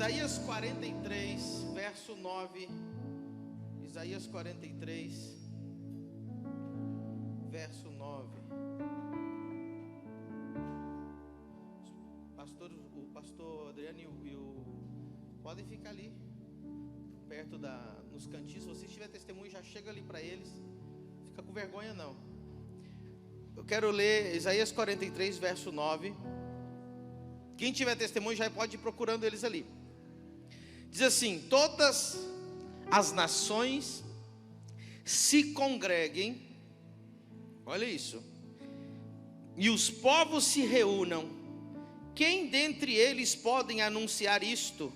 Isaías 43, verso 9. Isaías 43, verso 9. O pastor Adriano podem ficar ali, perto nos cantinhos. Se você tiver testemunho, já chega ali para eles. Fica com vergonha não. Eu quero ler Isaías 43, verso 9. Quem tiver testemunho já pode ir procurando eles ali. Diz assim: todas as nações se congreguem, olha isso, e os povos se reúnam. Quem dentre eles podem anunciar isto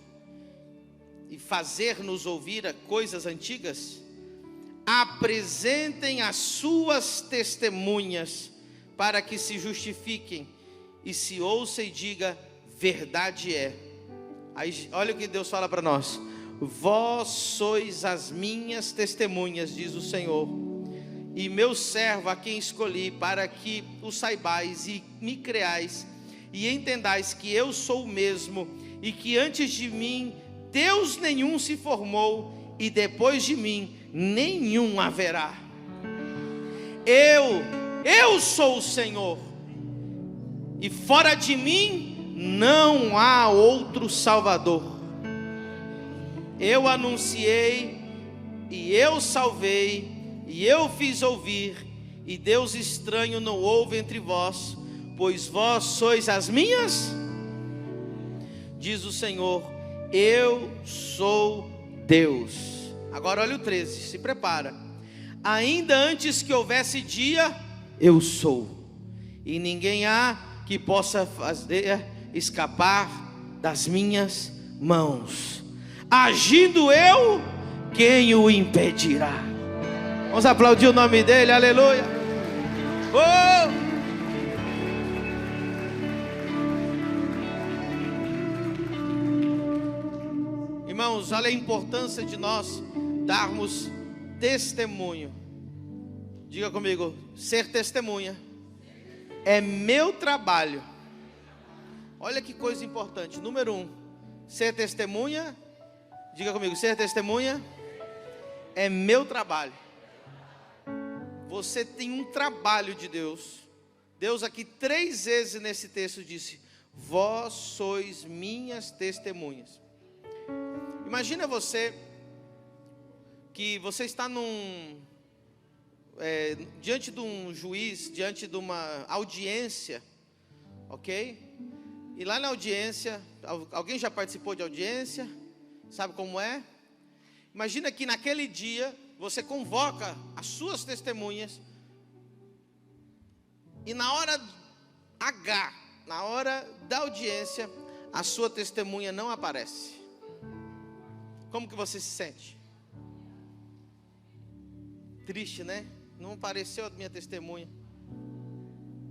e fazer-nos ouvir coisas antigas? Apresentem as suas testemunhas, para que se justifiquem, e se ouça e diga: verdade é. Aí olha o que Deus fala para nós: vós sois as minhas testemunhas, diz o Senhor, e meu servo a quem escolhi, para que o saibais e me creais, e entendais que eu sou o mesmo, e que antes de mim Deus nenhum se formou, e depois de mim nenhum haverá. Eu sou o Senhor, e fora de mim não há outro Salvador. Eu anunciei, e eu salvei, e eu fiz ouvir, e Deus estranho não houve entre vós, pois vós sois as minhas, diz o Senhor, eu sou Deus. Agora olha o 13, se prepara. Ainda antes que houvesse dia, eu sou, e ninguém há que possa fazer escapar das minhas mãos. Agindo eu, quem o impedirá? Vamos aplaudir o nome dele, aleluia. Oh! Irmãos, olha a importância de nós darmos testemunho. Diga comigo: ser testemunha é meu trabalho. Olha que coisa importante. Número 1, ser testemunha. Diga comigo: ser testemunha é meu trabalho. Você tem um trabalho de Deus. Deus aqui 3 vezes nesse texto disse: vós sois minhas testemunhas. Imagina você que você está diante de um juiz, diante de uma audiência, ok? E lá na audiência, alguém já participou de audiência? Sabe como é? Imagina que naquele dia você convoca as suas testemunhas, e na hora H, na hora da audiência, a sua testemunha não aparece. Como que você se sente? Triste, né? Não apareceu a minha testemunha.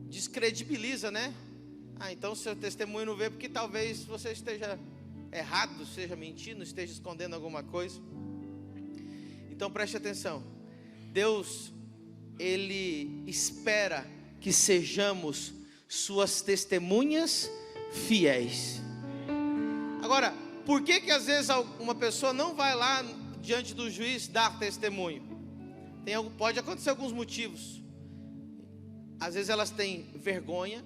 Descredibiliza, né? Então seu testemunho não veio porque talvez você esteja errado, esteja mentindo, esteja escondendo alguma coisa. Então preste atenção. Deus, Ele espera que sejamos suas testemunhas fiéis. Agora, por que às vezes uma pessoa não vai lá diante do juiz dar testemunho? Pode acontecer alguns motivos. Às vezes elas têm vergonha.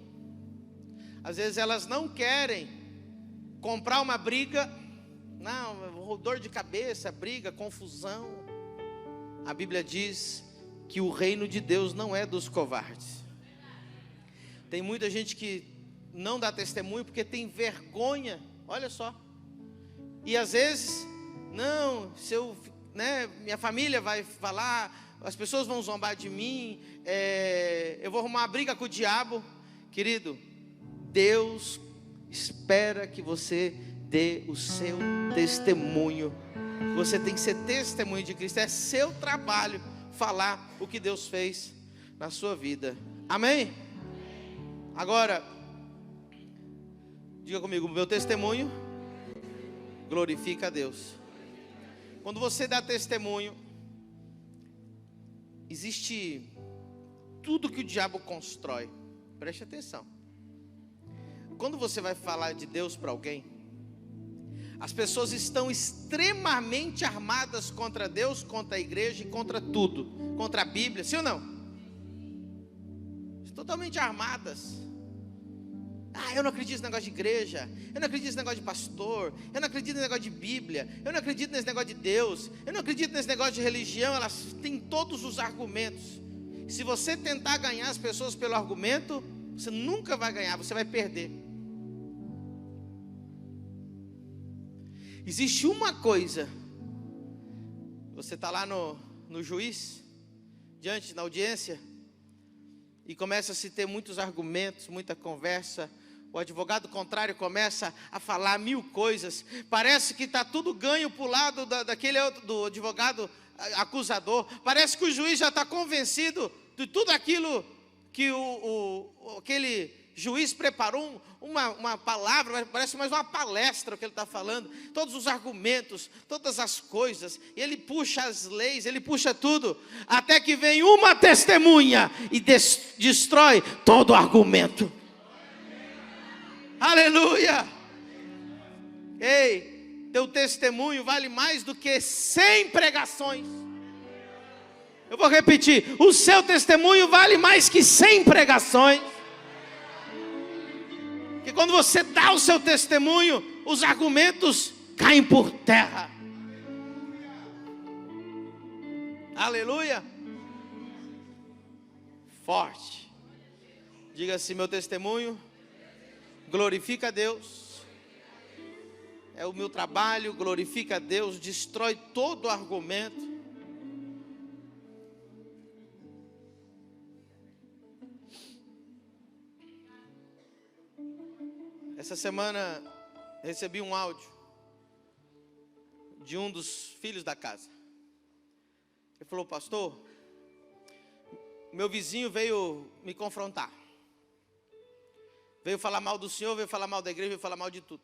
Às vezes elas não querem comprar uma briga. Não, dor de cabeça, briga, confusão. A Bíblia diz que o reino de Deus não é dos covardes. Tem muita gente que não dá testemunho porque tem vergonha. Olha só. E às vezes, não, minha família vai falar, as pessoas vão zombar de mim, eu vou arrumar uma briga com o diabo. Querido, Deus espera que você dê o seu testemunho. Você tem que ser testemunho de Cristo. É seu trabalho falar o que Deus fez na sua vida. Amém? Agora, diga comigo: meu testemunho glorifica a Deus. Quando você dá testemunho, existe tudo que o diabo constrói. Preste atenção. Quando você vai falar de Deus para alguém, As pessoas estão extremamente armadas contra Deus, contra a igreja e contra tudo. Contra a Bíblia, sim ou não? Totalmente armadas. Eu não acredito nesse negócio de igreja. Eu não acredito nesse negócio de pastor. Eu não acredito nesse negócio de Bíblia. Eu não acredito nesse negócio de Deus. Eu não acredito nesse negócio de religião. Elas têm todos os argumentos. Se você tentar ganhar as pessoas pelo argumento, você nunca vai ganhar, você vai perder. Existe uma coisa. Você está lá no juiz, diante da audiência, e começa a se ter muitos argumentos, muita conversa. O advogado contrário começa a falar 1000 coisas. Parece que está tudo ganho para o lado daquele outro, do advogado acusador. Parece que o juiz já está convencido de tudo aquilo que aquele juiz preparou, uma palavra, parece mais uma palestra o que ele está falando. Todos os argumentos, todas as coisas. E ele puxa as leis, ele puxa tudo. Até que vem uma testemunha e destrói todo o argumento. Aleluia! Ei, teu testemunho vale mais do que 100 pregações. Eu vou repetir, o seu testemunho vale mais que 100 pregações. Porque quando você dá o seu testemunho, os argumentos caem por terra. Aleluia! Forte. Diga assim: meu testemunho glorifica a Deus. É o meu trabalho, glorifica a Deus, destrói todo o argumento. Essa semana recebi um áudio de um dos filhos da casa. Ele falou: pastor, meu vizinho veio me confrontar. Veio falar mal do senhor, veio falar mal da igreja, veio falar mal de tudo.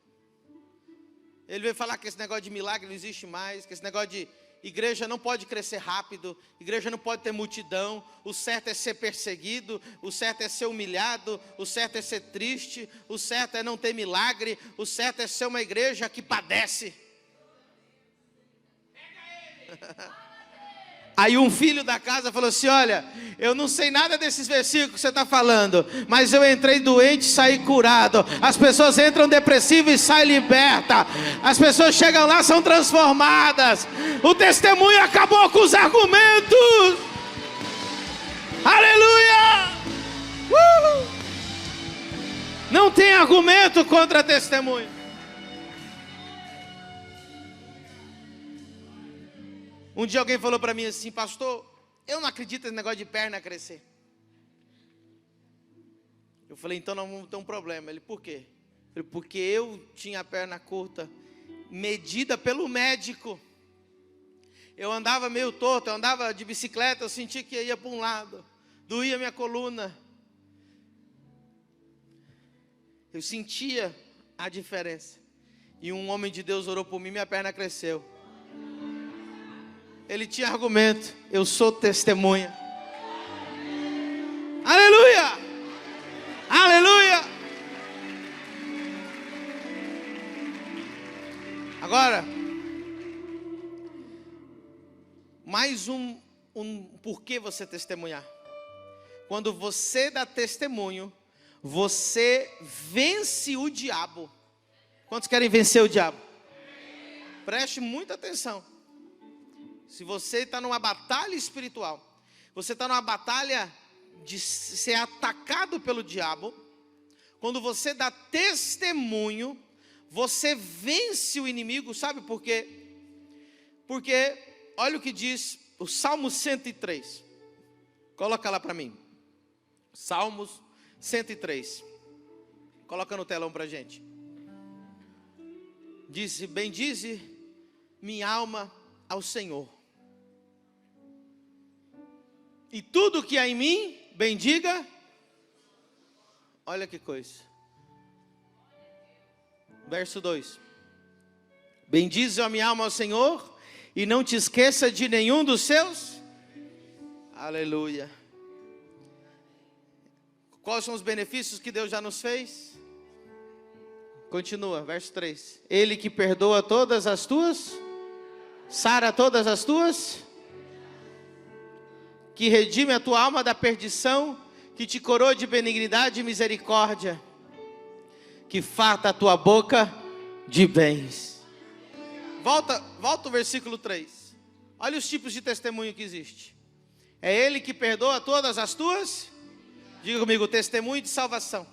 Ele veio falar que esse negócio de milagre não existe mais, que esse negócio de igreja não pode crescer rápido, igreja não pode ter multidão, o certo é ser perseguido, o certo é ser humilhado, o certo é ser triste, o certo é não ter milagre, o certo é ser uma igreja que padece. Aí um filho da casa falou assim: olha, eu não sei nada desses versículos que você está falando, mas eu entrei doente e saí curado. As pessoas entram depressivas e saem libertas. As pessoas chegam lá e são transformadas. O testemunho acabou com os argumentos. Aleluia! Não tem argumento contra testemunho. Um dia alguém falou para mim assim: pastor, eu não acredito nesse negócio de perna crescer. Eu falei: então não vamos ter um problema. Ele: por quê? Eu falei: porque eu tinha a perna curta, medida pelo médico. Eu andava meio torto, eu andava de bicicleta, eu sentia que ia para um lado, doía minha coluna. Eu sentia a diferença. E um homem de Deus orou por mim, minha perna cresceu. Ele tinha argumento. Eu sou testemunha. Aleluia! Aleluia! Agora, mais um porquê você testemunhar. Quando você dá testemunho, você vence o diabo. Quantos querem vencer o diabo? Preste muita atenção. Se você está numa batalha espiritual, você está numa batalha de ser atacado pelo diabo, quando você dá testemunho, você vence o inimigo. Sabe por quê? Porque, olha o que diz o Salmo 103. Coloca lá para mim. Salmos 103. Coloca no telão para a gente. Diz: bendize minha alma ao Senhor, e tudo que há em mim, bendiga. Olha que coisa. Verso 2. Bendize a minha alma ao Senhor, e não te esqueça de nenhum dos seus. Aleluia. Quais são os benefícios que Deus já nos fez? Continua, verso 3. Ele que perdoa todas as tuas, sara todas as tuas, que redime a tua alma da perdição, que te coroa de benignidade e misericórdia, que farta a tua boca de bens. Volta o versículo 3. Olha os tipos de testemunho que existe. É Ele que perdoa todas as tuas, diga comigo, testemunho de salvação.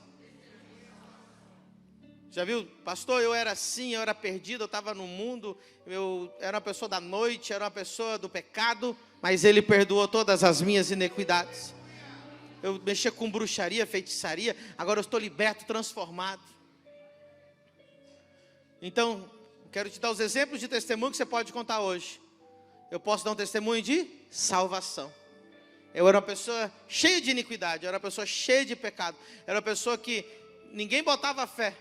Já viu, pastor, eu era assim, eu era perdido, eu estava no mundo, eu era uma pessoa da noite, era uma pessoa do pecado, mas Ele perdoou todas as minhas iniquidades. Eu mexia com bruxaria, feitiçaria, agora eu estou liberto, transformado. Então, quero te dar os exemplos de testemunho que você pode contar hoje. Eu posso dar um testemunho de salvação. Eu era uma pessoa cheia de iniquidade, eu era uma pessoa cheia de pecado, eu era uma pessoa que ninguém botava fé.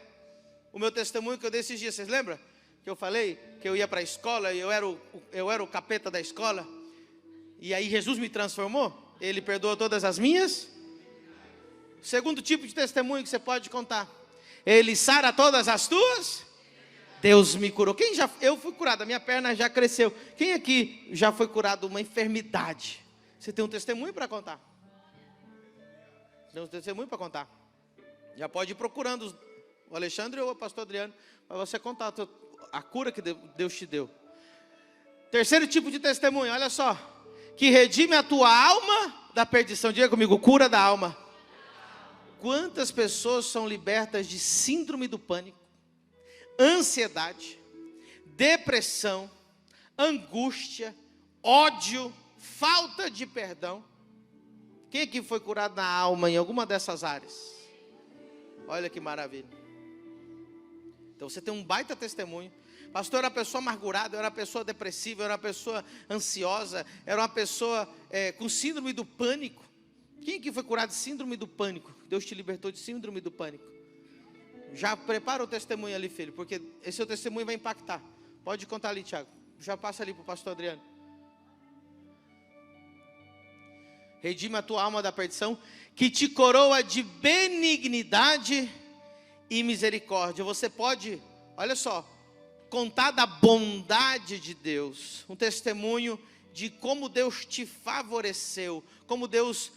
O meu testemunho que eu dei esses dias, vocês lembram? Que eu falei que eu ia para a escola e eu era o capeta da escola. E aí Jesus me transformou. Ele perdoou todas as minhas. Segundo tipo de testemunho que você pode contar. Ele sara todas as tuas. Deus me curou. Eu fui curado, a minha perna já cresceu. Quem aqui já foi curado de uma enfermidade? Você tem um testemunho para contar. Tem um testemunho para contar. Já pode ir procurando o Alexandre ou o pastor Adriano, para você contar a cura que Deus te deu. Terceiro tipo de testemunho, olha só. Que redime a tua alma da perdição. Diga comigo, cura da alma. Quantas pessoas são libertas de síndrome do pânico, ansiedade, depressão, angústia, ódio, falta de perdão? Quem aqui foi curado na alma em alguma dessas áreas? Olha que maravilha. Então você tem um baita testemunho. Pastor, eu era uma pessoa amargurada, eu era uma pessoa depressiva, eu era uma pessoa ansiosa, eu era uma pessoa com síndrome do pânico. Quem aqui foi curado de síndrome do pânico? Deus te libertou de síndrome do pânico. Já prepara o testemunho ali, filho, porque esse seu testemunho vai impactar. Pode contar ali, Tiago. Já passa ali para o pastor Adriano. Redime a tua alma da perdição, que te coroa de benignidade e misericórdia. Você pode, olha só, contar da bondade de Deus, um testemunho de como Deus te favoreceu, como Deus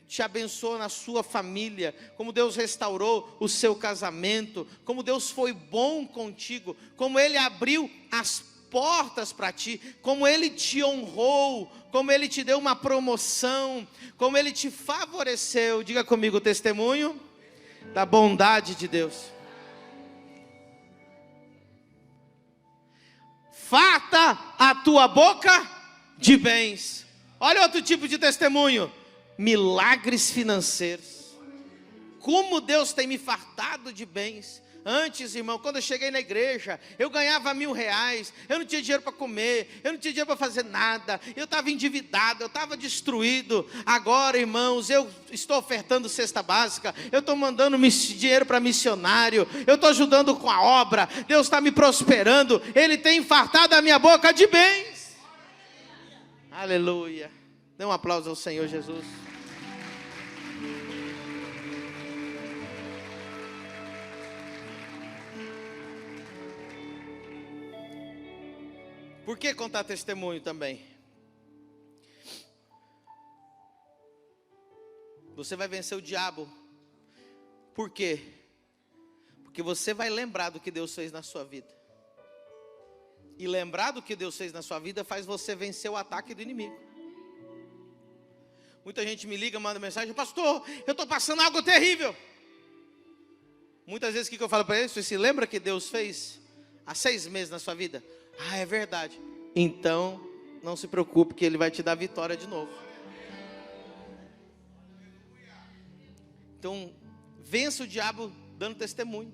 te abençoou na sua família, como Deus restaurou o seu casamento, como Deus foi bom contigo, como Ele abriu as portas para ti, como Ele te honrou, como Ele te deu uma promoção, como Ele te favoreceu. Diga comigo, testemunho da bondade de Deus. Farta a tua boca de bens. Olha outro tipo de testemunho. Milagres financeiros. Como Deus tem me fartado de bens. Antes, irmão, quando eu cheguei na igreja, eu ganhava R$1.000, eu não tinha dinheiro para comer, eu não tinha dinheiro para fazer nada, eu estava endividado, eu estava destruído. Agora, irmãos, eu estou ofertando cesta básica, eu estou mandando dinheiro para missionário, eu estou ajudando com a obra, Deus está me prosperando, Ele tem fartado a minha boca de bens. Aleluia. Dê um aplauso ao Senhor Jesus. Por que contar testemunho também? Você vai vencer o diabo. Por quê? Porque você vai lembrar do que Deus fez na sua vida. E lembrar do que Deus fez na sua vida faz você vencer o ataque do inimigo. Muita gente me liga, manda mensagem: pastor, eu estou passando algo terrível. Muitas vezes o que eu falo para eles? Você se lembra que Deus fez há 6 meses na sua vida? Ah, é verdade. Então, não se preocupe, que Ele vai te dar vitória de novo. Então, vença o diabo dando testemunho.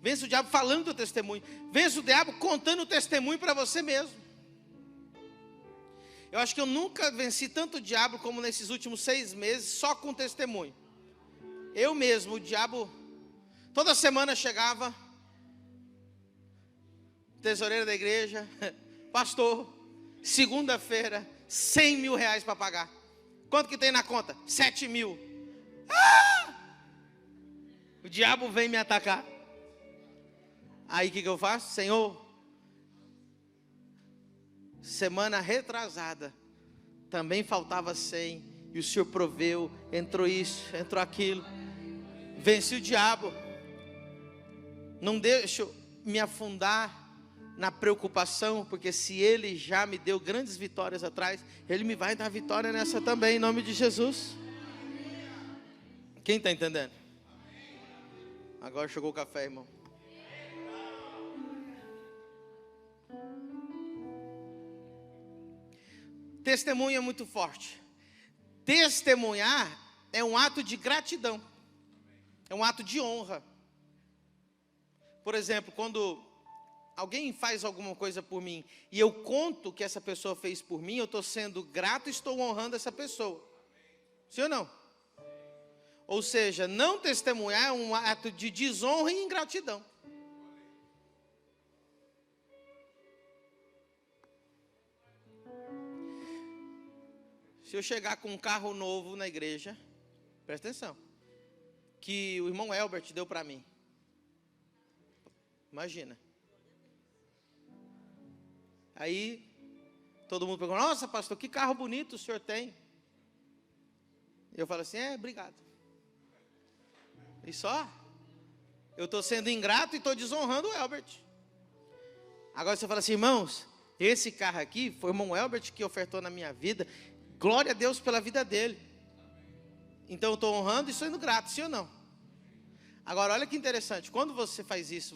Vença o diabo falando do testemunho. Vença o diabo contando o testemunho para você mesmo. Eu acho que eu nunca venci tanto o diabo como nesses últimos 6 meses, só com testemunho. Eu mesmo, o diabo, toda semana chegava, tesoureiro da igreja: pastor, segunda-feira, R$100.000 para pagar. Quanto que tem na conta? 7 mil. O diabo vem me atacar. Aí o que eu faço? Senhor, semana retrasada, também faltava 100, e o Senhor proveu, entrou isso, entrou aquilo. Venci o diabo. Não deixo me afundar na preocupação, porque se Ele já me deu grandes vitórias atrás, Ele me vai dar vitória nessa também, em nome de Jesus. Quem está entendendo? Agora chegou o café, irmão. Testemunho é muito forte. Testemunhar é um ato de gratidão, é um ato de honra. Por exemplo, quando alguém faz alguma coisa por mim e eu conto que essa pessoa fez por mim, eu estou sendo grato e estou honrando essa pessoa. Sim ou não? Ou seja, não testemunhar é um ato de desonra e ingratidão. Se eu chegar com um carro novo na igreja, presta atenção, que o irmão Elbert deu para mim. Imagina. Aí, todo mundo pergunta, nossa pastor, que carro bonito o senhor tem? Eu falo assim, obrigado. E só? Eu estou sendo ingrato e estou desonrando o Elbert. Agora você fala assim, irmãos, esse carro aqui foi o irmão Elbert que ofertou na minha vida. Glória a Deus pela vida dele. Então eu estou honrando e sendo grato, sim ou não? Agora olha que interessante, quando você faz isso,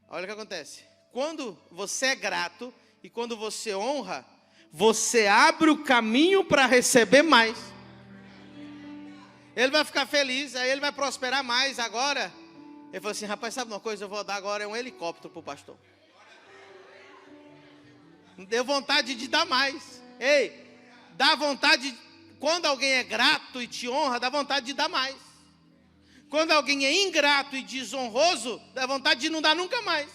olha o que acontece. Quando você é grato e quando você honra, você abre o caminho para receber mais. Ele vai ficar feliz, aí ele vai prosperar mais. Agora, ele falou assim, rapaz, sabe uma coisa? Eu vou dar agora um helicóptero para o pastor. Deu vontade de dar mais. Ei, dá vontade, quando alguém é grato e te honra, dá vontade de dar mais. Quando alguém é ingrato e desonroso, dá vontade de não dar nunca mais.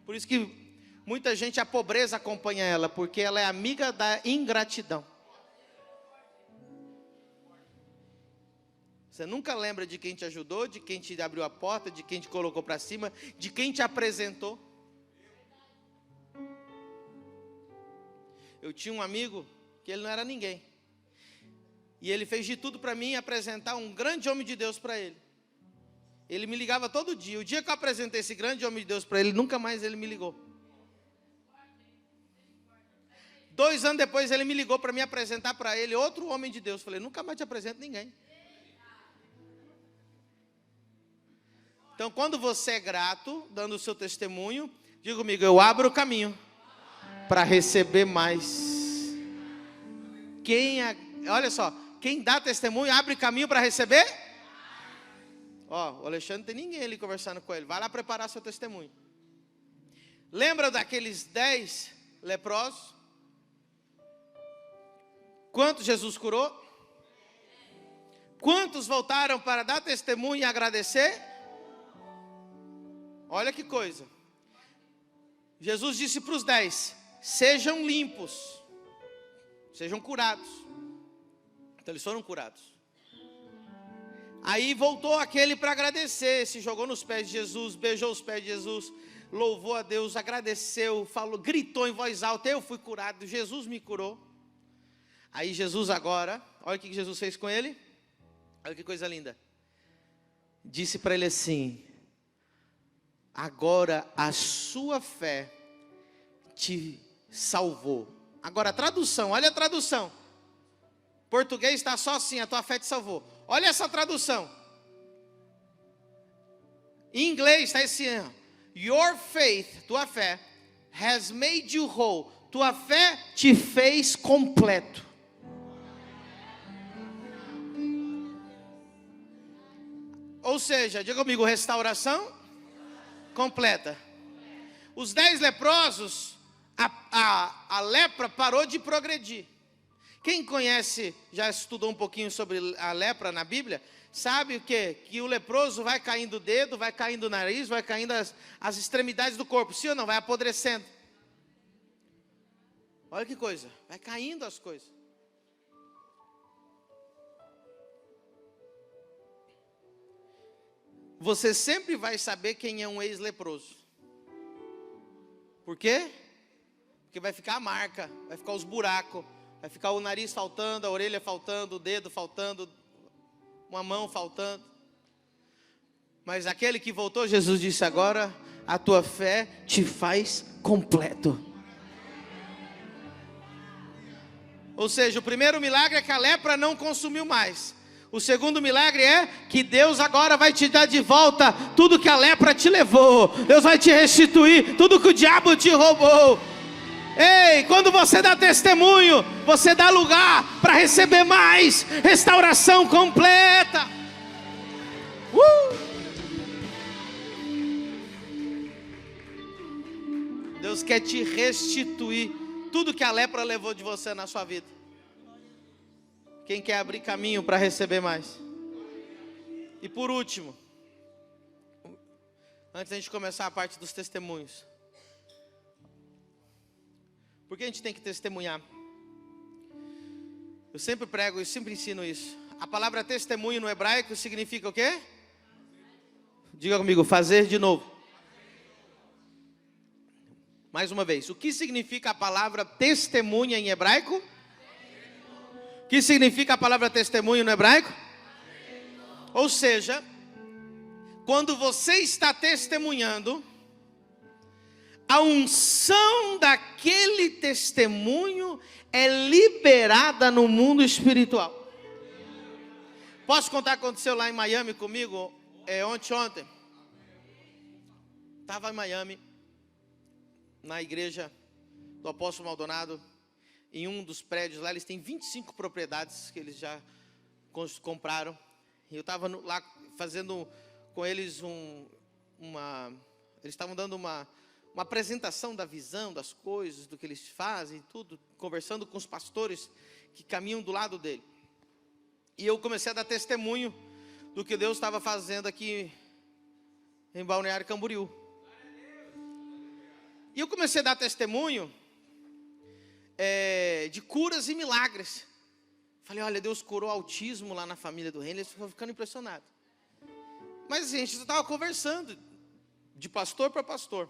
Por isso que muita gente, a pobreza acompanha ela, porque ela é amiga da ingratidão. Você nunca lembra de quem te ajudou, de quem te abriu a porta, de quem te colocou para cima, de quem te apresentou. Eu tinha um amigo que ele não era ninguém. E ele fez de tudo para mim apresentar um grande homem de Deus para ele. Ele me ligava todo dia. O dia que eu apresentei esse grande homem de Deus para ele, nunca mais ele me ligou. 2 anos depois ele me ligou para me apresentar para ele outro homem de Deus. Falei, nunca mais te apresento ninguém. Então quando você é grato, dando o seu testemunho, diga comigo, eu abro o caminho para receber mais. Olha só, quem dá testemunho abre caminho para receber. O Alexandre não tem ninguém ali conversando com ele. Vai lá preparar seu testemunho. Lembra daqueles 10 leprosos? Quantos Jesus curou? Quantos voltaram para dar testemunho e agradecer? Olha que coisa. Jesus disse para os 10, sejam limpos, sejam curados. Então eles foram curados. Aí voltou aquele para agradecer, se jogou nos pés de Jesus, beijou os pés de Jesus, louvou a Deus, agradeceu, falou, gritou em voz alta, eu fui curado, Jesus me curou. Aí Jesus agora, olha o que Jesus fez com ele, olha que coisa linda. Disse para ele assim, agora a sua fé te salvou. Agora a tradução, olha a tradução. Português está só assim, a tua fé te salvou. Olha essa tradução. Em inglês está assim, your faith, tua fé, has made you whole. Tua fé te fez completo. Ou seja, diga comigo, restauração completa. Os 10 leprosos, a lepra parou de progredir. Quem conhece, já estudou um pouquinho sobre a lepra na Bíblia, sabe o quê? Que o leproso vai caindo o dedo, vai caindo o nariz, vai caindo as extremidades do corpo, sim ou não? Vai apodrecendo. Olha que coisa, vai caindo as coisas. você sempre vai saber quem é um ex-leproso. Por quê? Porque vai ficar a marca, vai ficar os buracos, vai ficar o nariz faltando, a orelha faltando, o dedo faltando, uma mão faltando. Mas aquele que voltou, Jesus disse: agora a tua fé te faz completo. Ou seja, o primeiro milagre é que a lepra não consumiu mais. O segundo milagre é que Deus agora vai te dar de volta tudo que a lepra te levou. Deus vai te restituir tudo que o diabo te roubou. Ei, quando você dá testemunho, você dá lugar para receber mais restauração completa. Deus quer te restituir tudo que a lepra levou de você na sua vida. Quem quer abrir caminho para receber mais? E por último, antes da gente começar a parte dos testemunhos, por que a gente tem que testemunhar? Eu sempre prego e sempre ensino isso. A palavra testemunho no hebraico significa o quê? Diga comigo, fazer de novo. Mais uma vez, o que significa a palavra testemunha em hebraico? O que significa a palavra testemunho no hebraico? Ou seja, quando você está testemunhando, a unção daquele testemunho é liberada no mundo espiritual. Posso contar o que aconteceu lá em Miami comigo? Ontem. Estava em Miami, na igreja do apóstolo Maldonado, em um dos prédios lá. Eles têm 25 propriedades que eles já compraram. E eu estava lá fazendo com eles eles estavam dando uma apresentação da visão, das coisas, do que eles fazem, tudo, conversando com os pastores que caminham do lado dele. E eu comecei a dar testemunho do que Deus estava fazendo aqui em Balneário Camboriú. E eu comecei a dar testemunho de curas e milagres. Falei, olha, Deus curou autismo lá na família do reino. Eles ficam ficando impressionados. Mas a gente estava conversando de pastor para pastor.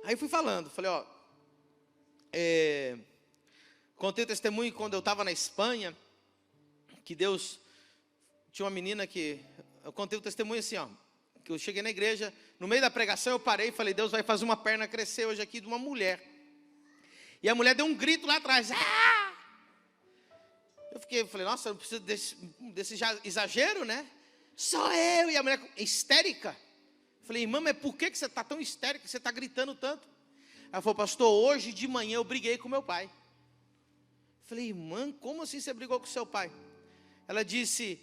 Aí fui falando, falei, contei o testemunho quando eu estava na Espanha, que Deus tinha uma menina que, eu contei o testemunho assim, que eu cheguei na igreja, no meio da pregação eu parei e falei, Deus vai fazer uma perna crescer hoje aqui de uma mulher. E a mulher deu um grito lá atrás. Ah! Eu falei, nossa, eu não preciso desse exagero, né? Sou eu. E a mulher histérica. Eu falei, irmã, mas por que você está tão histérica? Você está gritando tanto? Ela falou, pastor, hoje de manhã eu briguei com meu pai. Eu falei, irmã, como assim você brigou com seu pai? Ela disse,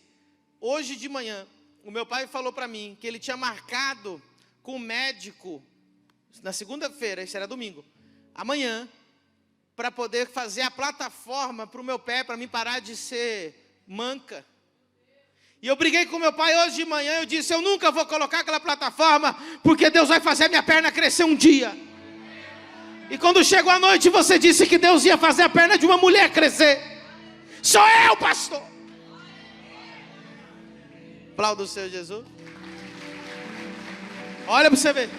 hoje de manhã, o meu pai falou para mim que ele tinha marcado com o médico na segunda-feira, isso era domingo, amanhã, para poder fazer a plataforma para o meu pé, para mim parar de ser manca. E eu briguei com meu pai hoje de manhã, eu disse, eu nunca vou colocar aquela plataforma, porque Deus vai fazer a minha perna crescer um dia. E quando chegou a noite, você disse que Deus ia fazer a perna de uma mulher crescer. Sou eu, pastor. Aplauda o Senhor Jesus. Olha para você ver.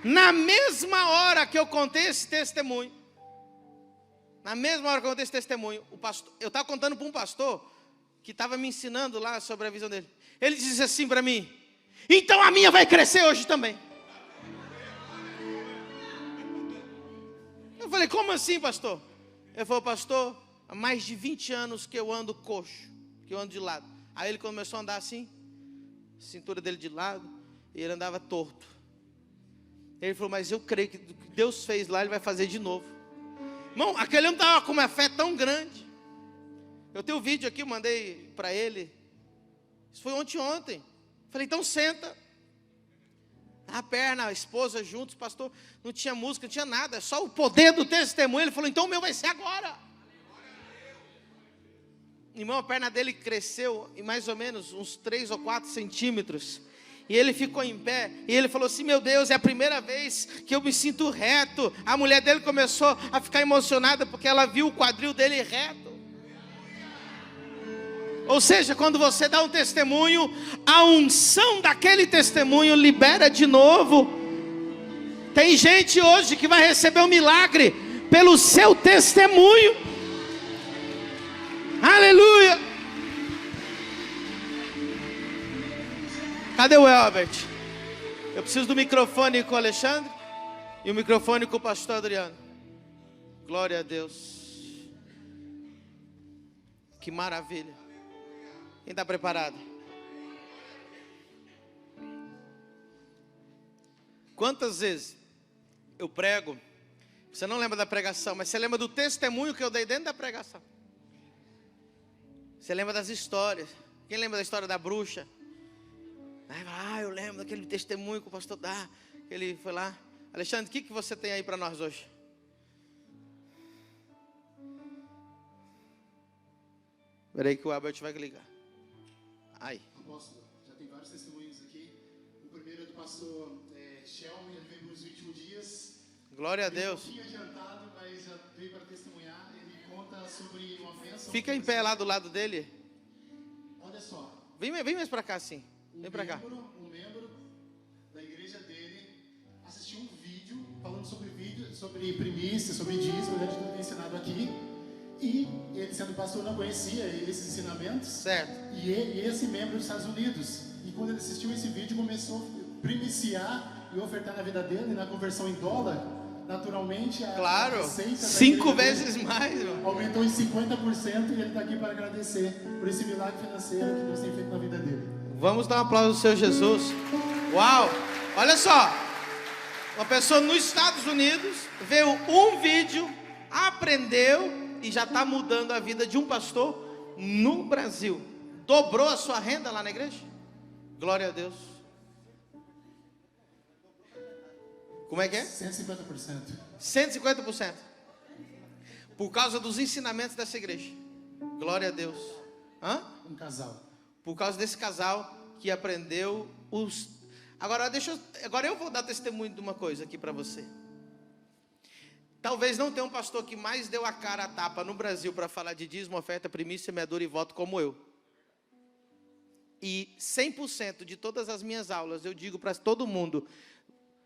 Na mesma hora que eu contei esse testemunho, o pastor, eu estava contando para um pastor que estava me ensinando lá sobre a visão dele. Ele disse assim para mim, então a minha vai crescer hoje também. Eu falei, como assim, pastor? Ele falou, pastor, há mais de 20 anos que eu ando coxo, que eu ando de lado. Aí ele começou a andar assim, cintura dele de lado, e ele andava torto. Ele falou, mas eu creio que o que Deus fez lá, Ele vai fazer de novo. Irmão, aquele homem estava com uma fé tão grande. Eu tenho um vídeo aqui, eu mandei para ele. Isso foi ontem. Falei, então senta. A perna, a esposa juntos, pastor, não tinha música, não tinha nada, só o poder do testemunho. Ele falou, então o meu vai ser agora. Irmão, a perna dele cresceu em mais ou menos uns 3 ou 4 centímetros. E ele ficou em pé, e ele falou assim, meu Deus, é a primeira vez que eu me sinto reto. A mulher dele começou a ficar emocionada, porque ela viu o quadril dele reto. Ou seja, quando você dá um testemunho, a unção daquele testemunho libera de novo. Tem gente hoje que vai receber um milagre pelo seu testemunho. Aleluia. Cadê o Elbert? Eu preciso do microfone com o Alexandre e o microfone com o pastor Adriano. Glória a Deus. Que maravilha. Quem está preparado? Quantas vezes eu prego, você não lembra da pregação, mas você lembra do testemunho que eu dei dentro da pregação. Você lembra das histórias. Quem lembra da história da bruxa? Eu lembro daquele testemunho que o pastor dá, que ele foi lá. Alexandre, o que você tem aí para nós hoje? Espera aí que o Albert vai ligar. Aí. Apóstolo, já tem vários testemunhos aqui. O primeiro é do pastor Shelmy, ele veio nos últimos dias. Glória a Deus. Um pouquinho adiantado, mas já veio para testemunhar. Ele conta sobre uma bênção. Fica em pé lá do lado dele. Olha só. Vem mais para cá, sim. Vem para cá. Um membro da igreja dele assistiu um vídeo falando sobre primícia, sobre dízimo, né, de tudo que é ensinado aqui. E ele, sendo pastor, não conhecia esses ensinamentos. Certo. E esse membro dos Estados Unidos. E quando ele assistiu esse vídeo, começou a primiciar e ofertar na vida dele, na conversão em dólar. Naturalmente, a receita 5 vezes mais, irmão. aumentou em 50%. E ele está aqui para agradecer por esse milagre financeiro que Deus tem feito na vida dele. Vamos dar um aplauso ao Senhor Jesus. Uau! Olha só. Uma pessoa nos Estados Unidos viu um vídeo, aprendeu e já está mudando a vida de um pastor no Brasil. Dobrou a sua renda lá na igreja? Glória a Deus. Como é que é? 150%. 150%. Por causa dos ensinamentos dessa igreja. Glória a Deus. Um casal. Por causa desse casal que aprendeu os... Agora eu vou dar testemunho de uma coisa aqui para você. Talvez não tenha um pastor que mais deu a cara a tapa no Brasil para falar de dízimo, oferta, primícia, semeadura e voto como eu. E 100% de todas as minhas aulas eu digo para todo mundo.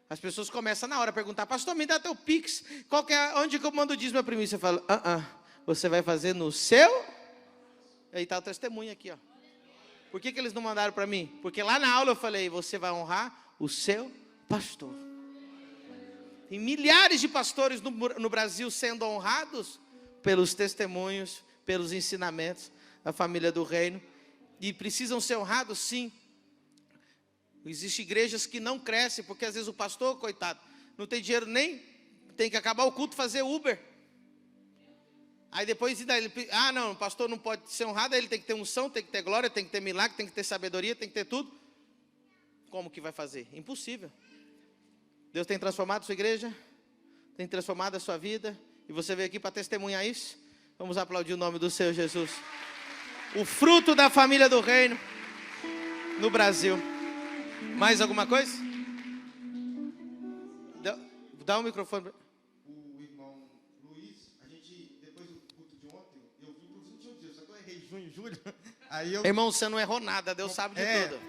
As pessoas começam na hora a perguntar: pastor, me dá teu Pix, onde que eu mando o dízimo e a primícia? Eu falo: você vai fazer no seu... Aí está o testemunho aqui, ó. Por que eles não mandaram para mim? Porque lá na aula eu falei: você vai honrar o seu pastor. Tem milhares de pastores no Brasil sendo honrados pelos testemunhos, pelos ensinamentos da família do reino. E precisam ser honrados, sim. Existem igrejas que não crescem, porque às vezes o pastor, coitado, não tem dinheiro nem... Tem que acabar o culto, fazer Uber. Aí depois, não, o pastor não pode ser honrado, ele tem que ter unção, tem que ter glória, tem que ter milagre, tem que ter sabedoria, tem que ter tudo. Como que vai fazer? Impossível. Deus tem transformado a sua igreja, tem transformado a sua vida, e você veio aqui para testemunhar isso. Vamos aplaudir o nome do Senhor Jesus. O fruto da família do reino no Brasil. Mais alguma coisa? Dá um microfone. O irmão Luiz, a gente, depois do culto de ontem, eu vim para os últimos dias, só que eu errei junho, julho. Aí eu... Irmão, você não errou nada, Deus sabe de tudo.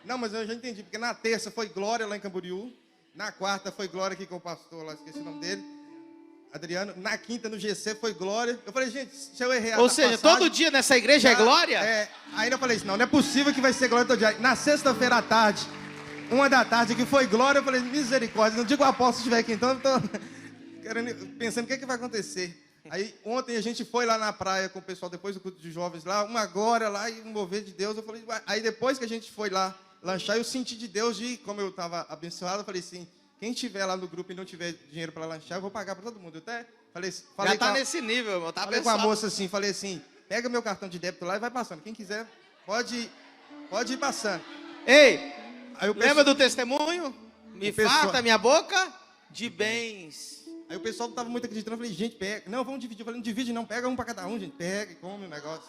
Não, mas eu já entendi, porque na terça foi Glória lá em Camboriú, na quarta foi Glória aqui com o pastor, lá esqueci o nome dele, Adriano, na quinta no GC foi Glória. Eu falei: gente, se eu errei a Ou seja, passagem, todo dia nessa igreja é Glória? Aí eu falei: não é possível que vai ser Glória todo dia. Na sexta-feira à tarde, 1h que foi Glória, eu falei: misericórdia, não digo o apóstolo estiver aqui, então eu estou pensando o que vai acontecer. Aí ontem a gente foi lá na praia com o pessoal, depois do culto de jovens lá, uma glória lá e um mover de Deus. Eu falei: aí depois que a gente foi lá lanchar, eu senti de Deus, como eu estava abençoado, eu falei assim: quem estiver lá no grupo e não tiver dinheiro para lanchar, eu vou pagar para todo mundo. Eu até falei já está nesse nível, irmão. Tá falei abençoado. Com a moça assim, falei assim: pega meu cartão de débito lá e vai passando. Quem quiser, pode ir passando. Ei, lembra do testemunho? Me farta minha boca de bens. Aí o pessoal não estava muito acreditando. Eu falei: gente, pega. Não, vamos dividir. Eu falei: não divide não, pega um para cada um, gente. Pega e come o negócio.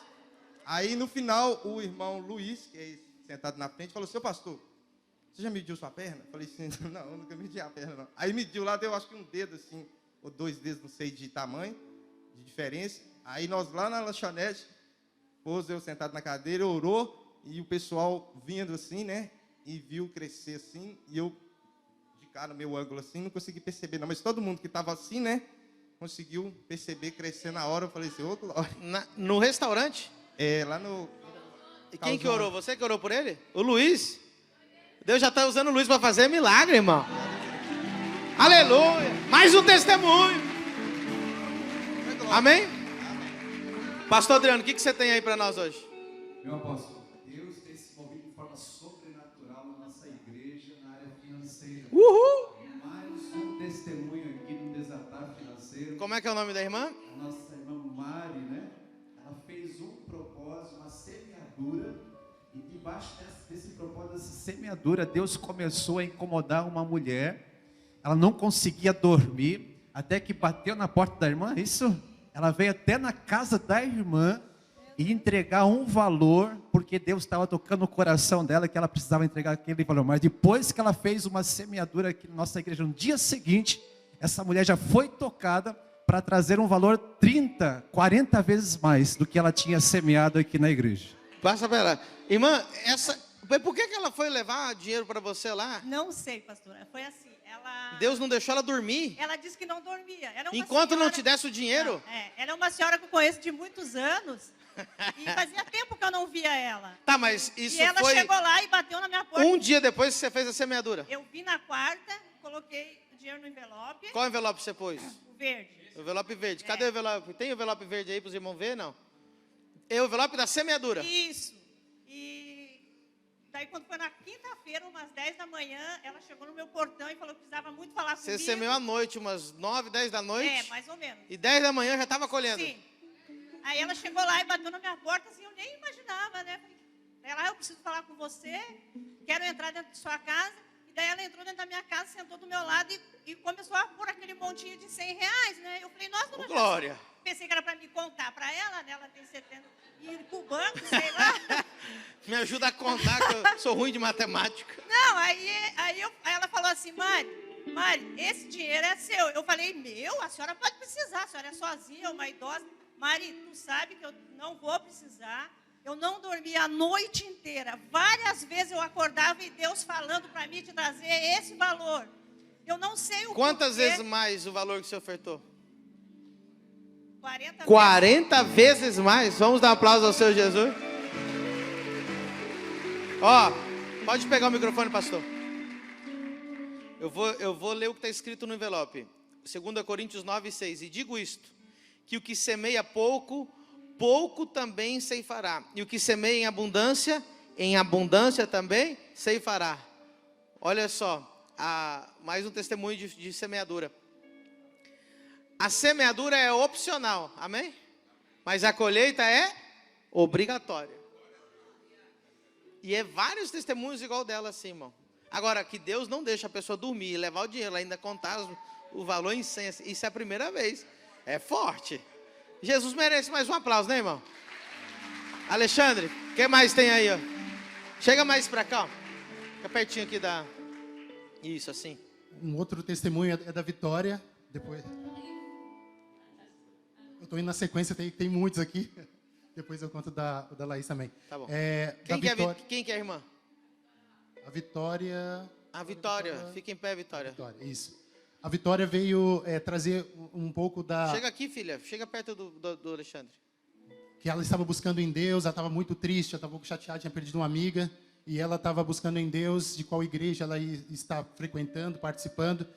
Aí no final, o irmão Luiz, que é sentado na frente, falou: seu pastor, você já mediu sua perna? Eu falei assim: não, eu nunca medi a perna, não. Aí mediu lá, deu acho que um dedo assim, ou 2 dedos, não sei, de tamanho, de diferença. Aí nós lá na lanchonete, esposa, eu sentado na cadeira, orou, e o pessoal vindo assim, né? E viu crescer assim, e eu, de cara, no meu ângulo assim, não consegui perceber, não. Mas todo mundo que estava assim, né? Conseguiu perceber crescer na hora. Eu falei assim, ô, glória. No restaurante? Lá no... E quem que orou? Você que orou por ele? O Luiz? Deus já está usando o Luiz para fazer milagre, irmão. Aleluia! Mais um testemunho. Amém? Pastor Adriano, o que você tem aí para nós hoje? Meu apóstolo, Deus tem se movido de forma sobrenatural na nossa igreja, na área financeira. Uhul! Mais um testemunho aqui no Desatar Financeiro. Como é que é o nome da irmã? A nossa irmã Mari, né? Ela fez um propósito, uma semeadura, e debaixo desse propósito, dessa semeadura, Deus começou a incomodar uma mulher. Ela não conseguia dormir, até que bateu na porta da irmã, isso? Ela veio até na casa da irmã e entregar um valor, porque Deus estava tocando o coração dela, que ela precisava entregar aquele valor. Mas depois que ela fez uma semeadura aqui na nossa igreja, no dia seguinte, essa mulher já foi tocada para trazer um valor 30, 40 vezes mais do que ela tinha semeado aqui na igreja. Passa para ela. Irmã, por que ela foi levar dinheiro para você lá? Não sei, pastora. Foi assim. Deus não deixou ela dormir? Ela disse que não dormia. Enquanto não te desse o dinheiro? Não, ela é uma senhora que eu conheço de muitos anos. E fazia tempo que eu não via ela. Tá, mas isso e ela foi... chegou lá e bateu na minha porta. Um dia depois que você fez a semeadura? Eu vi na quarta, coloquei o dinheiro no envelope. Qual envelope você pôs? O verde. O envelope verde. Cadê o envelope? Tem envelope verde aí para os irmãos verem, não? É o envelope da semeadura. Isso. E daí quando foi na quinta-feira, umas 10 da manhã, ela chegou no meu portão e falou que precisava muito falar comigo. Você semeou à noite, umas 9, 10 da noite? Mais ou menos. E 10 da manhã já estava colhendo? Sim. Aí ela chegou lá e bateu na minha porta, assim, eu nem imaginava, né? Falei, ela, eu preciso falar com você, quero entrar dentro de sua casa. E daí ela entrou dentro da minha casa, sentou do meu lado e começou a pôr aquele montinho de R$100, né? Eu falei, nossa, dona glória. Pensei que era para me contar para ela, né? Ela tem 70, e ir pro banco, sei lá. Me ajuda a contar, que eu sou ruim de matemática. Não, aí ela falou assim, Mari, esse dinheiro é seu. Eu falei, meu, a senhora pode precisar, a senhora é sozinha, é uma idosa. Mari, tu sabe que eu não vou precisar. Eu não dormi a noite inteira. Várias vezes eu acordava e Deus falando para mim de trazer esse valor. Eu não sei o Quantas vezes mais o valor que você ofertou? 40 vezes mais? Vamos dar um aplauso ao Senhor Jesus. Ó, pode pegar o microfone, pastor. Eu vou ler o que está escrito no envelope. 2 Coríntios 9:6. E digo isto, que o que semeia pouco, pouco também ceifará. E o que semeia em abundância também ceifará. Olha só, mais um testemunho de semeadura. A semeadura é opcional, amém? Mas a colheita é obrigatória. E é vários testemunhos igual dela assim, irmão. Agora, que Deus não deixa a pessoa dormir, levar o dinheiro, ainda contar o valor em 100, isso é a primeira vez. É forte. Jesus merece mais um aplauso, né, irmão? Alexandre, o que mais tem aí, ó? Chega mais pra cá, ó. Fica pertinho aqui da... Isso, assim. Um outro testemunho é da Vitória. Depois... Eu estou indo na sequência, tem muitos aqui. Depois eu conto da Laís também. Tá bom. Quem que é a irmã? A Vitória... A Vitória. Fica em pé, Vitória. Isso. A Vitória veio trazer um pouco da... Chega aqui, filha. Chega perto do Alexandre. Que ela estava buscando em Deus, ela estava muito triste, ela estava um pouco chateada, tinha perdido uma amiga. E ela estava buscando em Deus de qual igreja ela está frequentando, participando.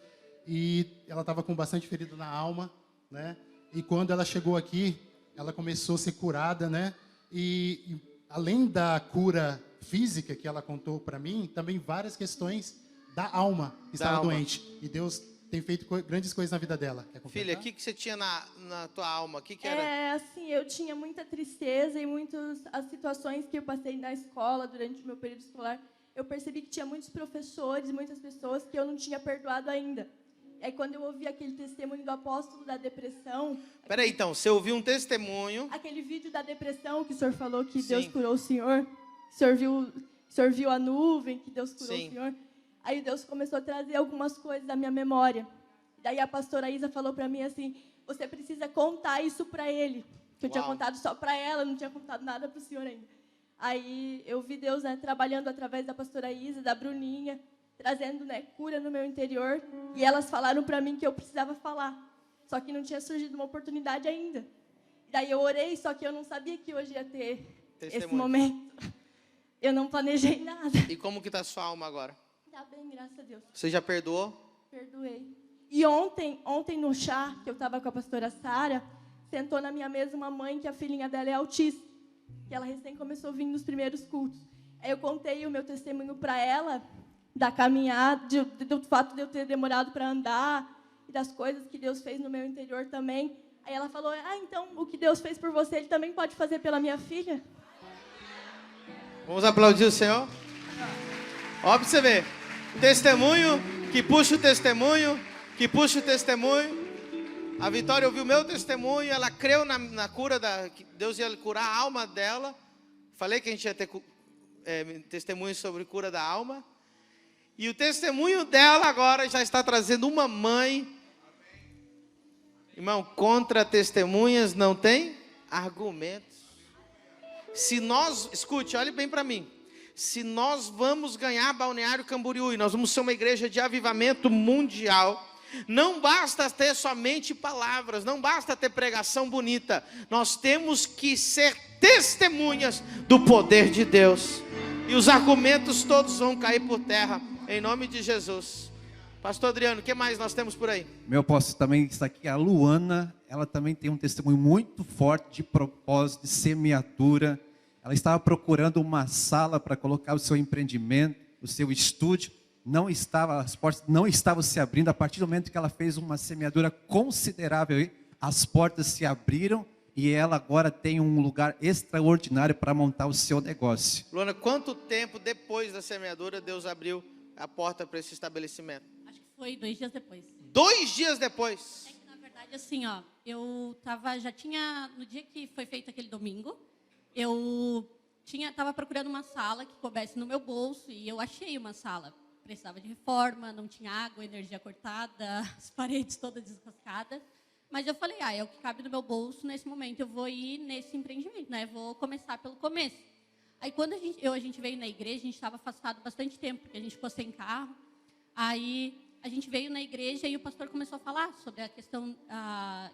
E ela estava com bastante ferido na alma, né? E quando ela chegou aqui, ela começou a ser curada, né? E além da cura física que ela contou para mim, também várias questões da alma que estava doente. E Deus tem feito grandes coisas na vida dela. Quer completar? Filha, o que você tinha na tua alma? O que era? Assim, eu tinha muita tristeza e muitas as situações que eu passei na escola durante o meu período escolar. Eu percebi que tinha muitos professores, muitas pessoas que eu não tinha perdoado ainda. Aí quando eu ouvi aquele testemunho do apóstolo da depressão... Peraí, então, você ouviu um testemunho... Aquele vídeo da depressão que o senhor falou que Sim. Deus curou o senhor. O senhor viu a nuvem, que Deus curou Sim. o senhor. Aí Deus começou a trazer algumas coisas da minha memória. Daí a pastora Isa falou para mim assim, você precisa contar isso para ele. que eu tinha Uau. contado só para ela, não tinha contado nada para o senhor ainda. Aí eu vi Deus, né, trabalhando através da pastora Isa, da Bruninha, trazendo, né, cura no meu interior. E elas falaram para mim que eu precisava falar. Só que não tinha surgido uma oportunidade ainda. Daí eu orei, só que eu não sabia que hoje ia ter esse Testemunho. momento. Eu não planejei nada. E como que tá sua alma agora? Tá bem, graças a Deus. Você já perdoou? Perdoei. E ontem no chá, que eu estava com a pastora Sara, sentou na minha mesa uma mãe que a filhinha dela é autista, que ela recém começou a vir nos primeiros cultos. Aí eu contei o meu testemunho para ela, da caminhada, do fato de eu ter demorado para andar, e das coisas que Deus fez no meu interior também. Aí ela falou, então o que Deus fez por você, Ele também pode fazer pela minha filha? Vamos aplaudir o Senhor? Ó, pra você ver. Testemunho, que puxa o testemunho, que puxa o testemunho. A Vitória ouviu meu testemunho, ela creu na cura, que Deus ia curar a alma dela. Falei que a gente ia ter testemunho sobre cura da alma. E o testemunho dela agora já está trazendo uma mãe. Irmão, contra testemunhas não tem argumentos. Se nós, escute, olhe bem para mim. Se nós vamos ganhar Balneário Camboriú e nós vamos ser uma igreja de avivamento mundial, não basta ter somente palavras, não basta ter pregação bonita. Nós temos que ser testemunhas do poder de Deus. E os argumentos todos vão cair por terra, em nome de Jesus. Pastor Adriano, o que mais nós temos por aí? Meu apóstolo também está aqui, a Luana, ela também tem um testemunho muito forte de propósito, de semeadura. Ela estava procurando uma sala para colocar o seu empreendimento, o seu estúdio. As portas não estavam se abrindo. A partir do momento que ela fez uma semeadura considerável, as portas se abriram e ela agora tem um lugar extraordinário para montar o seu negócio. Luana, quanto tempo depois da semeadura Deus abriu a porta para esse estabelecimento? Acho que foi 2 dias depois. 2 dias depois. É que, na verdade, assim, ó, no dia que foi feito aquele domingo, eu estava procurando uma sala que coubesse no meu bolso e eu achei uma sala. Precisava de reforma, não tinha água, energia cortada, as paredes todas descascadas. Mas eu falei, é o que cabe no meu bolso, nesse momento eu vou ir nesse empreendimento, né? Vou começar pelo começo. Aí quando a gente veio na igreja, a gente estava afastado bastante tempo, porque a gente ficou sem carro. Aí a gente veio na igreja e o pastor começou a falar sobre a questão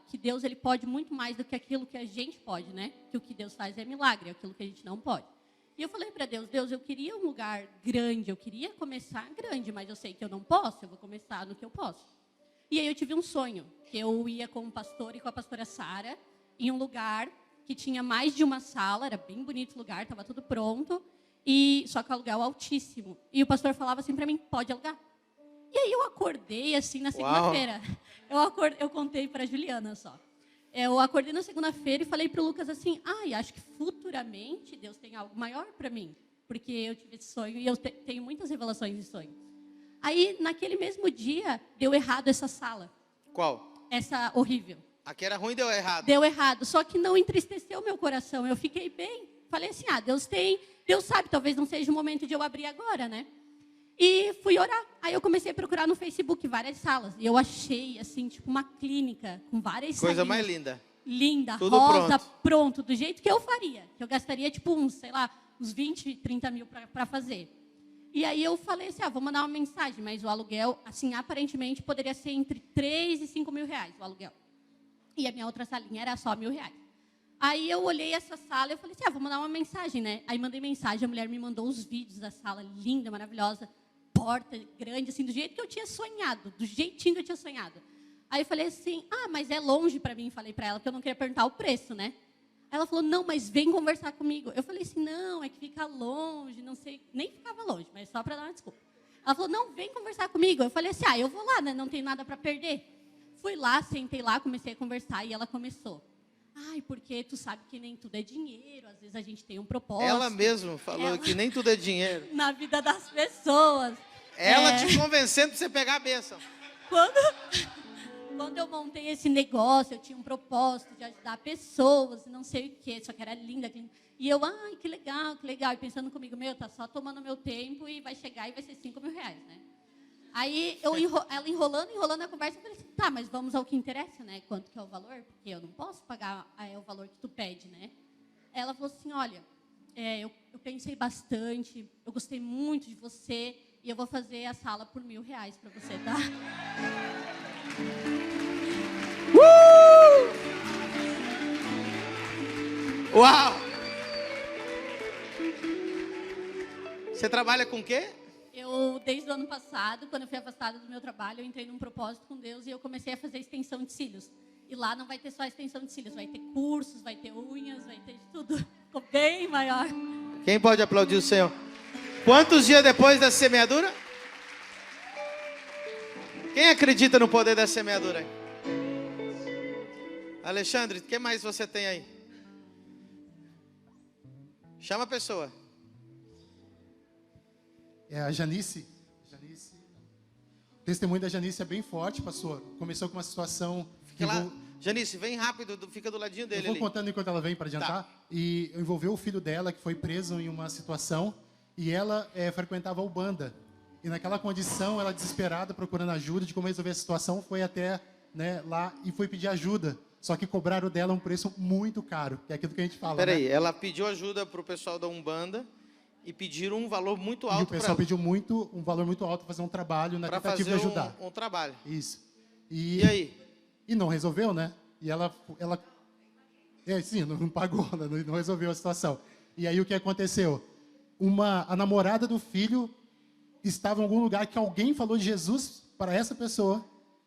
que Deus ele pode muito mais do que aquilo que a gente pode, né? Que o que Deus faz é milagre, é aquilo que a gente não pode. E eu falei para Deus, eu queria um lugar grande, eu queria começar grande, mas eu sei que eu não posso, eu vou começar no que eu posso. E aí eu tive um sonho, que eu ia com o pastor e com a pastora Sara, em um lugar que tinha mais de uma sala, era bem bonito o lugar, estava tudo pronto, só que o aluguel altíssimo. E o pastor falava assim para mim, pode alugar. E aí eu acordei assim na segunda-feira. Eu contei para a Juliana só. Eu acordei na segunda-feira e falei para o Lucas assim, acho que futuramente Deus tem algo maior para mim, porque eu tive esse sonho e eu tenho muitas revelações de sonho. Aí, naquele mesmo dia, deu errado essa sala. Qual? Essa horrível. A que era ruim deu errado. Deu errado, só que não entristeceu meu coração, eu fiquei bem. Falei assim, Deus sabe, talvez não seja o momento de eu abrir agora, né? E fui orar. Aí eu comecei a procurar no Facebook várias salas. E eu achei, assim, tipo uma clínica com várias salas. Coisa mais linda. Linda, Tudo rosa, pronto, do jeito que eu faria. Que eu gastaria, tipo, uns 20, 30 mil para fazer. E aí eu falei assim, vou mandar uma mensagem. Mas o aluguel, assim, aparentemente, poderia ser entre 3 e 5 mil reais, o aluguel. E a minha outra salinha era só R$1.000. Aí eu olhei essa sala e eu falei assim, vou mandar uma mensagem, né? Aí mandei mensagem, a mulher me mandou os vídeos da sala, linda, maravilhosa. Porta grande, assim, do jeito que eu tinha sonhado, do jeitinho que eu tinha sonhado. Aí eu falei assim, mas é longe para mim, falei para ela, porque eu não queria perguntar o preço, né? Ela falou, não, mas vem conversar comigo. Eu falei assim, não, é que fica longe, não sei, nem ficava longe, mas só para dar uma desculpa. Ela falou, não, vem conversar comigo. Eu falei assim, eu vou lá, né, não tenho nada para perder. Fui lá, sentei lá, comecei a conversar e ela começou. Porque tu sabe que nem tudo é dinheiro, às vezes a gente tem um propósito. Ela mesma falou que nem tudo é dinheiro. Na vida das pessoas. Ela te convencendo para você pegar a bênção. Quando eu montei esse negócio, eu tinha um propósito de ajudar pessoas, não sei o quê, só que era linda. E eu, que legal. E pensando comigo, tá só tomando meu tempo e vai chegar e vai ser R$5.000, né? Aí ela enrolando a conversa, eu falei assim, tá, mas vamos ao que interessa, né? Quanto que é o valor? Porque eu não posso pagar o valor que tu pede, né? Ela falou assim, olha, eu pensei bastante, eu gostei muito de você e eu vou fazer a sala por R$1.000 para você, tá? Uau! Você trabalha com o quê? Eu, desde o ano passado, quando eu fui afastada do meu trabalho, eu entrei num propósito com Deus e eu comecei a fazer extensão de cílios. E lá não vai ter só extensão de cílios, vai ter cursos, vai ter unhas, vai ter de tudo. Ficou bem maior. Quem pode aplaudir o Senhor? Quantos dias depois da semeadura? Quem acredita no poder da semeadura? Alexandre, o que mais você tem aí? Chama a pessoa. É a Janice. O testemunho da Janice é bem forte, pastor. Começou com uma situação... Fica lá. Janice, vem rápido, fica do ladinho dele. Eu vou ali. contando enquanto ela vem para adiantar. Tá. E envolveu o filho dela, que foi preso em uma situação. E ela frequentava a Ubanda. E naquela condição, ela desesperada, procurando ajuda de como resolver a situação, foi até lá e foi pedir ajuda. Só que cobraram dela um preço muito caro, que é aquilo que a gente fala. Peraí, né? ela pediu ajuda para o pessoal da Umbanda e pediram um valor muito alto E o para pessoal pediu um valor muito alto para fazer um trabalho na tentativa de ajudar. Um trabalho. Isso. E aí? E não resolveu, né? E ela sim, não pagou, né? Não resolveu a situação. E aí o que aconteceu? A namorada do filho estava em algum lugar que alguém falou de Jesus para essa pessoa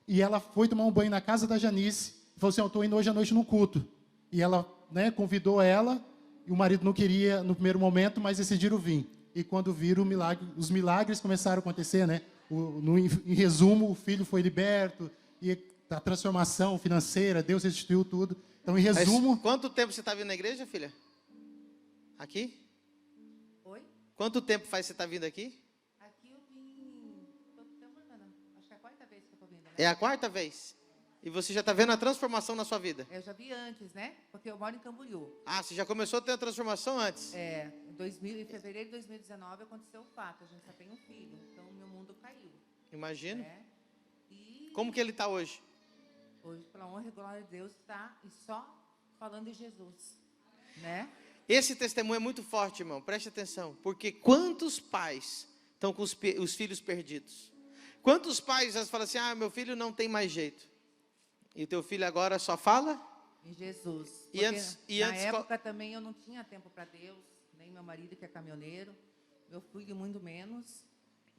e ela foi tomar um banho na casa da Janice e falou assim, eu estou indo hoje à noite no culto. E ela convidou ela e o marido não queria no primeiro momento, mas decidiram vir. E quando viram os milagres começaram a acontecer, né? Em resumo, o filho foi liberto e a transformação financeira, Deus restituiu tudo. Então, em resumo... Mas quanto tempo você está vindo na igreja, filha? Aqui? Oi? Quanto tempo faz que você está vindo aqui? Aqui eu vim... Acho que é a quarta vez que eu estou vindo, né? É a quarta vez. E você já está vendo a transformação na sua vida? Eu já vi antes, né? Porque eu moro em Camboriú. Ah, você já começou a ter a transformação antes? Em fevereiro de 2019 aconteceu o fato. A gente só tem um filho. Então, o meu mundo caiu. Imagino. Né? E Como que ele está hoje? hoje, pela honra e glória de Deus, está só falando de Jesus. Né? Esse testemunho é muito forte, irmão. Preste atenção. Porque quantos pais estão com os filhos perdidos? Quantos pais às vezes falam assim, meu filho não tem mais jeito. E o teu filho agora só fala? Em Jesus. E antes, na época também eu não tinha tempo para Deus, nem meu marido que é caminhoneiro, meu filho muito menos.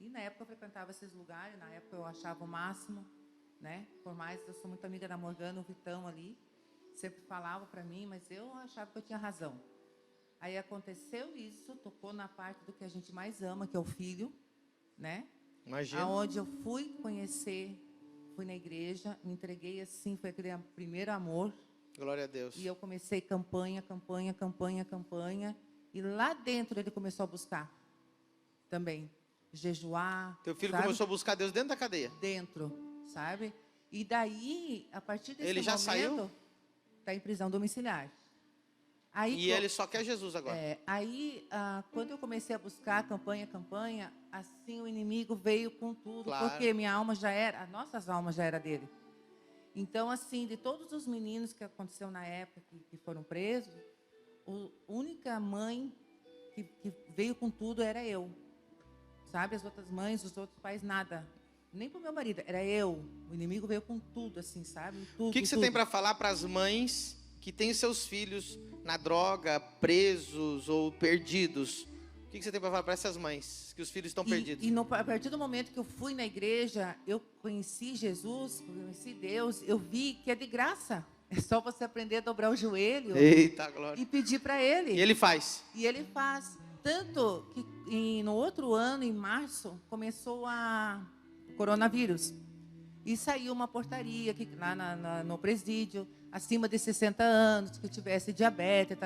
E na época eu frequentava esses lugares, na época eu achava o máximo, né? Por mais eu sou muito amiga da Morgana, o Vitão ali, sempre falava para mim, mas eu achava que eu tinha razão. Aí aconteceu isso, tocou na parte do que a gente mais ama, que é o filho, né? Imagina. Aonde eu fui conhecer, fui na igreja, me entreguei assim, foi aquele primeiro amor. Glória a Deus. E eu comecei campanha. E lá dentro ele começou a buscar também. Jejuar. Teu filho sabe? começou a buscar Deus dentro da cadeia. Dentro, sabe? E daí, a partir desse Ele já momento, saiu? está em prisão domiciliar. Aí, E ele só quer Jesus agora. Quando eu comecei a buscar campanha, assim o inimigo veio com tudo, Claro. porque minha alma já era, as nossas almas já era dele. Então, assim, de todos os meninos que aconteceu na época que foram presos, a única mãe que veio com tudo era eu. Sabe, as outras mães, os outros pais, nada. Nem pro meu marido, era eu. O inimigo veio com tudo, assim, sabe? Tudo, O que você tudo. tem para falar para as mães que têm seus filhos na droga, presos ou perdidos? O que você tem para falar para essas mães que os filhos estão perdidos? A partir do momento que eu fui na igreja, eu conheci Jesus, conheci Deus, eu vi que é de graça. É só você aprender a dobrar o joelho Eita, glória. e pedir para Ele. E ele faz. E Ele faz. Tanto que no outro ano, em março, começou o coronavírus. E saiu uma portaria que, lá no presídio, acima de 60 anos, que tivesse diabetes,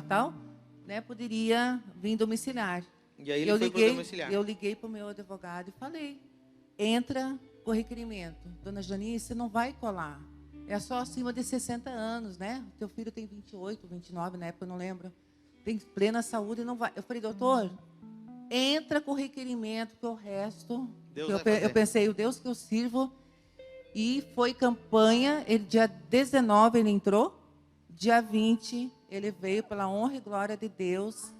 tal, né, poderia vir domiciliar. E aí ele foi para o domiciliar. Eu liguei para o meu advogado e falei, entra com requerimento. Dona Janice, não vai colar. É só acima de 60 anos, né? O teu filho tem 28, 29, na época eu não lembro. Tem plena saúde e não vai. Eu falei, doutor, entra com o requerimento, que o resto... Deus que vai fazer. eu pensei, o Deus que eu sirvo... E foi campanha, dia 19 ele entrou, dia 20 ele veio pela honra e glória de Deus.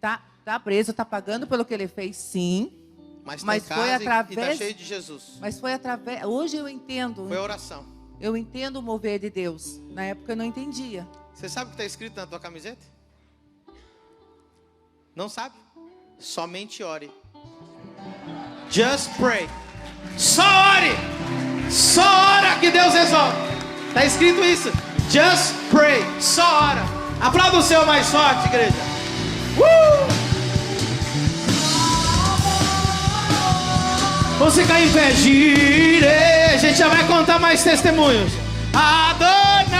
Tá preso, tá pagando pelo que ele fez, sim. Mas Mas tá em foi casa através- e tá cheio de Jesus. Mas foi através... Hoje eu entendo. Foi a oração. Eu entendo o mover de Deus. Na época eu não entendia. Você sabe o que está escrito na tua camiseta? Não sabe? Somente ore. Just pray. Só ore. Só ora que Deus resolve. Está escrito isso. Just pray. Só ora. Aplauda o Senhor mais forte, igreja. Vamos ficar em pé. Gire. A gente já vai contar mais testemunhos. Adonai.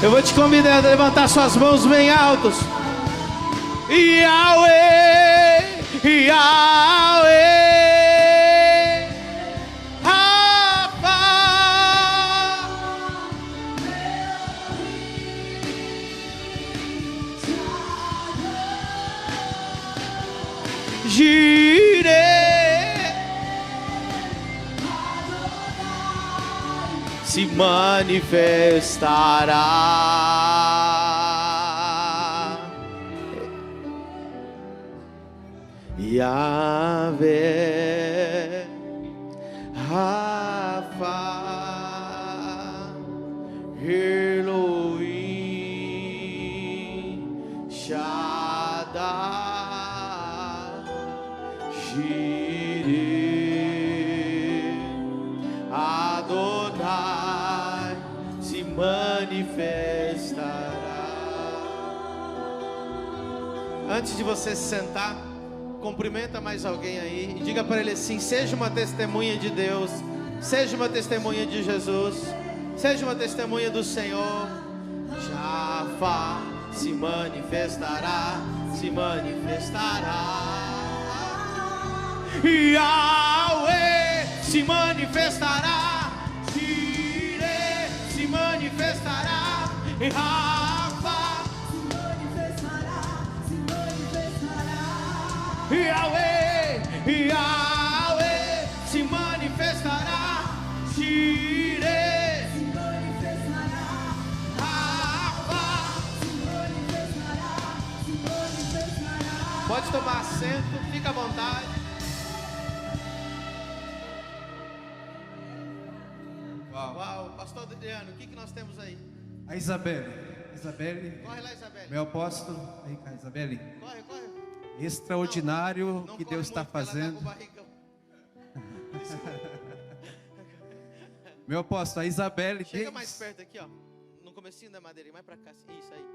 Eu vou te convidar a levantar suas mãos bem altos. Yahweh, Yahweh, Rafa. Jireh se manifestará. Yahvé, Rafa, Elohim, Shaddai, Jireh, Adonai se manifestará. Antes de você se sentar, cumprimenta mais alguém aí e diga para ele assim: seja uma testemunha de Deus, seja uma testemunha de Jesus, seja uma testemunha do Senhor. Jafa se manifestará, se manifestará. Yahweh se manifestará, Jireh se manifestará, e Rafa Yahweh, Yahweh se manifestará, Jireh se manifestará, Rafa se manifestará. Pode tomar assento, fica à vontade. Uau, pastor Adriano, o que nós temos aí? A Isabelle. Isabelle, Corre lá, Isabelle. meu apóstolo. Vem cá, Isabelle. Corre, corre. Extraordinário Não que corre Deus está muito, porque ela tá fazendo. com o barrigão. Meu apóstolo, a Isabelle, Chega mais perto aqui, ó. No comecinho da madeira, mais pra cá. Isso aí.